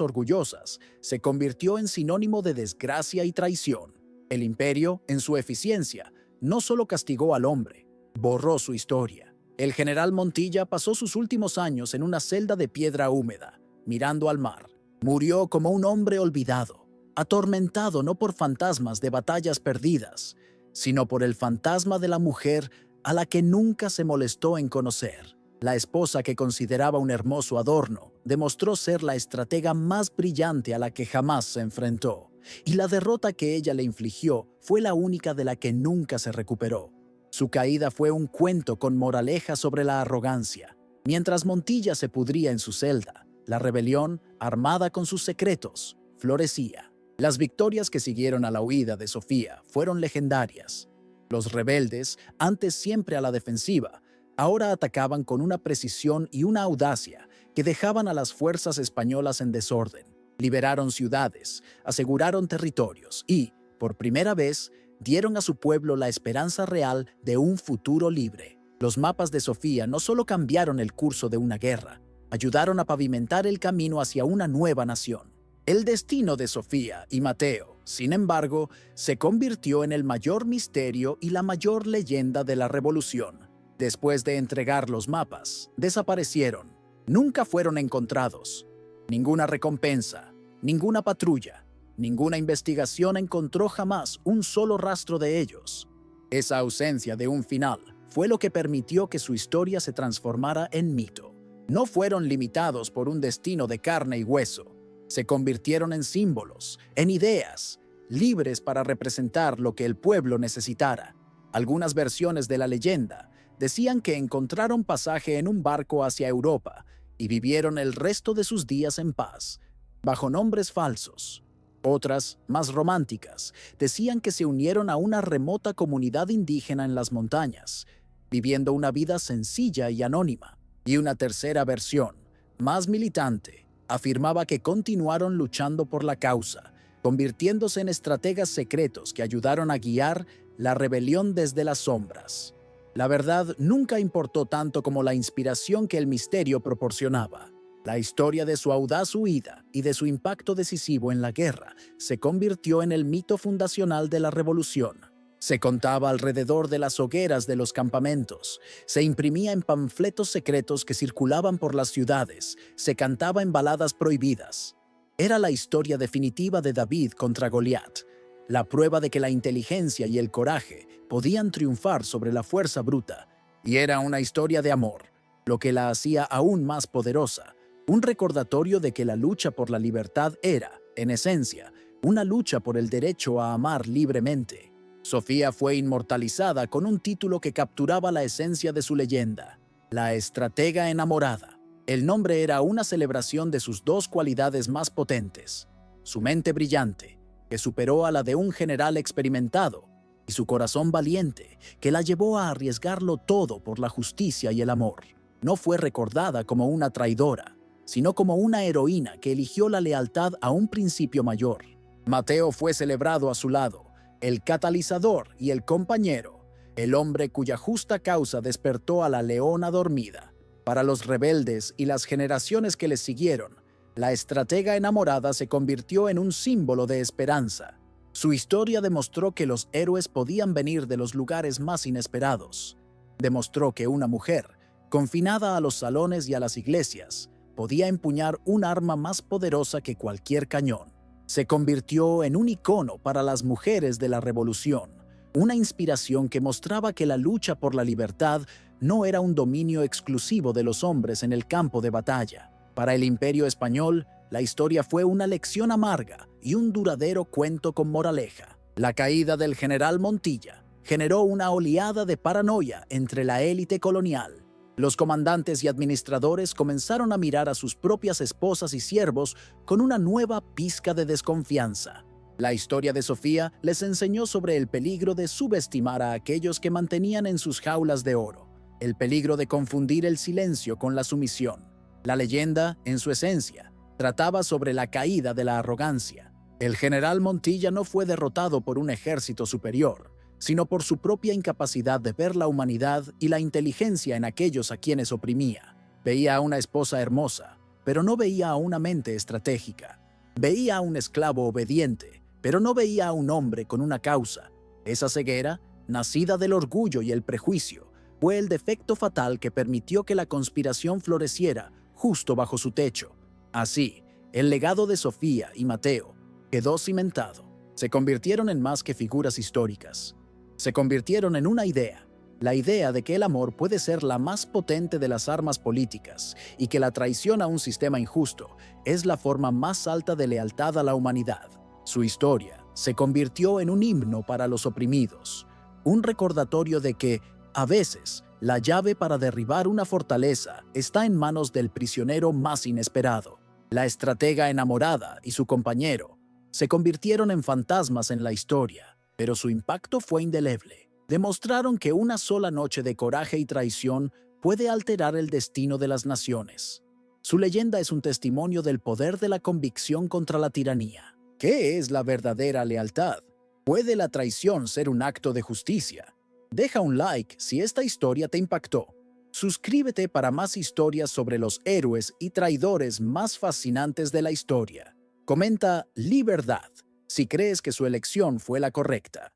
Speaker 1: orgullosas, se convirtió en sinónimo de desgracia y traición. El imperio, en su eficiencia, no solo castigó al hombre, borró su historia. El general Montilla pasó sus últimos años en una celda de piedra húmeda, mirando al mar. Murió como un hombre olvidado, atormentado no por fantasmas de batallas perdidas, sino por el fantasma de la mujer a la que nunca se molestó en conocer. La esposa que consideraba un hermoso adorno demostró ser la estratega más brillante a la que jamás se enfrentó, y la derrota que ella le infligió fue la única de la que nunca se recuperó. Su caída fue un cuento con moraleja sobre la arrogancia. Mientras Montilla se pudría en su celda, la rebelión, armada con sus secretos, florecía. Las victorias que siguieron a la huida de Sofía fueron legendarias. Los rebeldes, antes siempre a la defensiva, ahora atacaban con una precisión y una audacia que dejaban a las fuerzas españolas en desorden. Liberaron ciudades, aseguraron territorios y, por primera vez, dieron a su pueblo la esperanza real de un futuro libre. Los mapas de Sofía no solo cambiaron el curso de una guerra, ayudaron a pavimentar el camino hacia una nueva nación. El destino de Sofía y Mateo, sin embargo, se convirtió en el mayor misterio y la mayor leyenda de la revolución. Después de entregar los mapas, desaparecieron. Nunca fueron encontrados. Ninguna recompensa, ninguna patrulla, ninguna investigación encontró jamás un solo rastro de ellos. Esa ausencia de un final fue lo que permitió que su historia se transformara en mito. No fueron limitados por un destino de carne y hueso. Se convirtieron en símbolos, en ideas, libres para representar lo que el pueblo necesitara. Algunas versiones de la leyenda decían que encontraron pasaje en un barco hacia Europa y vivieron el resto de sus días en paz, bajo nombres falsos. Otras, más románticas, decían que se unieron a una remota comunidad indígena en las montañas, viviendo una vida sencilla y anónima. Y una tercera versión, más militante, afirmaba que continuaron luchando por la causa, convirtiéndose en estrategas secretos que ayudaron a guiar la rebelión desde las sombras. La verdad nunca importó tanto como la inspiración que el misterio proporcionaba. La historia de su audaz huida y de su impacto decisivo en la guerra se convirtió en el mito fundacional de la revolución. Se contaba alrededor de las hogueras de los campamentos, se imprimía en panfletos secretos que circulaban por las ciudades, se cantaba en baladas prohibidas. Era la historia definitiva de David contra Goliat, la prueba de que la inteligencia y el coraje podían triunfar sobre la fuerza bruta, y era una historia de amor, lo que la hacía aún más poderosa, un recordatorio de que la lucha por la libertad era, en esencia, una lucha por el derecho a amar libremente. Sofía fue inmortalizada con un título que capturaba la esencia de su leyenda, la estratega enamorada. El nombre era una celebración de sus dos cualidades más potentes, su mente brillante, que superó a la de un general experimentado, y su corazón valiente, que la llevó a arriesgarlo todo por la justicia y el amor. No fue recordada como una traidora, sino como una heroína que eligió la lealtad a un principio mayor. Mateo fue celebrado a su lado, el catalizador y el compañero, el hombre cuya justa causa despertó a la leona dormida. Para los rebeldes y las generaciones que les siguieron, la estratega enamorada se convirtió en un símbolo de esperanza. Su historia demostró que los héroes podían venir de los lugares más inesperados. Demostró que una mujer, confinada a los salones y a las iglesias, podía empuñar un arma más poderosa que cualquier cañón. Se convirtió en un icono para las mujeres de la revolución, una inspiración que mostraba que la lucha por la libertad no era un dominio exclusivo de los hombres en el campo de batalla. Para el Imperio español, la historia fue una lección amarga y un duradero cuento con moraleja. La caída del general Montilla generó una oleada de paranoia entre la élite colonial. Los comandantes y administradores comenzaron a mirar a sus propias esposas y siervos con una nueva pizca de desconfianza. La historia de Sofía les enseñó sobre el peligro de subestimar a aquellos que mantenían en sus jaulas de oro, el peligro de confundir el silencio con la sumisión. La leyenda, en su esencia, trataba sobre la caída de la arrogancia. El general Montilla no fue derrotado por un ejército superior, sino por su propia incapacidad de ver la humanidad y la inteligencia en aquellos a quienes oprimía. Veía a una esposa hermosa, pero no veía a una mente estratégica. Veía a un esclavo obediente, pero no veía a un hombre con una causa. Esa ceguera, nacida del orgullo y el prejuicio, fue el defecto fatal que permitió que la conspiración floreciera justo bajo su techo. Así, el legado de Sofía y Mateo quedó cimentado. Se convirtieron en más que figuras históricas. Se convirtieron en una idea, la idea de que el amor puede ser la más potente de las armas políticas y que la traición a un sistema injusto es la forma más alta de lealtad a la humanidad. Su historia se convirtió en un himno para los oprimidos, un recordatorio de que, a veces, la llave para derribar una fortaleza está en manos del prisionero más inesperado. La estratega enamorada y su compañero se convirtieron en fantasmas en la historia, pero su impacto fue indeleble. Demostraron que una sola noche de coraje y traición puede alterar el destino de las naciones. Su leyenda es un testimonio del poder de la convicción contra la tiranía. ¿Qué es la verdadera lealtad? ¿Puede la traición ser un acto de justicia? Deja un like si esta historia te impactó. Suscríbete para más historias sobre los héroes y traidores más fascinantes de la historia. Comenta "Libertad" si crees que su elección fue la correcta.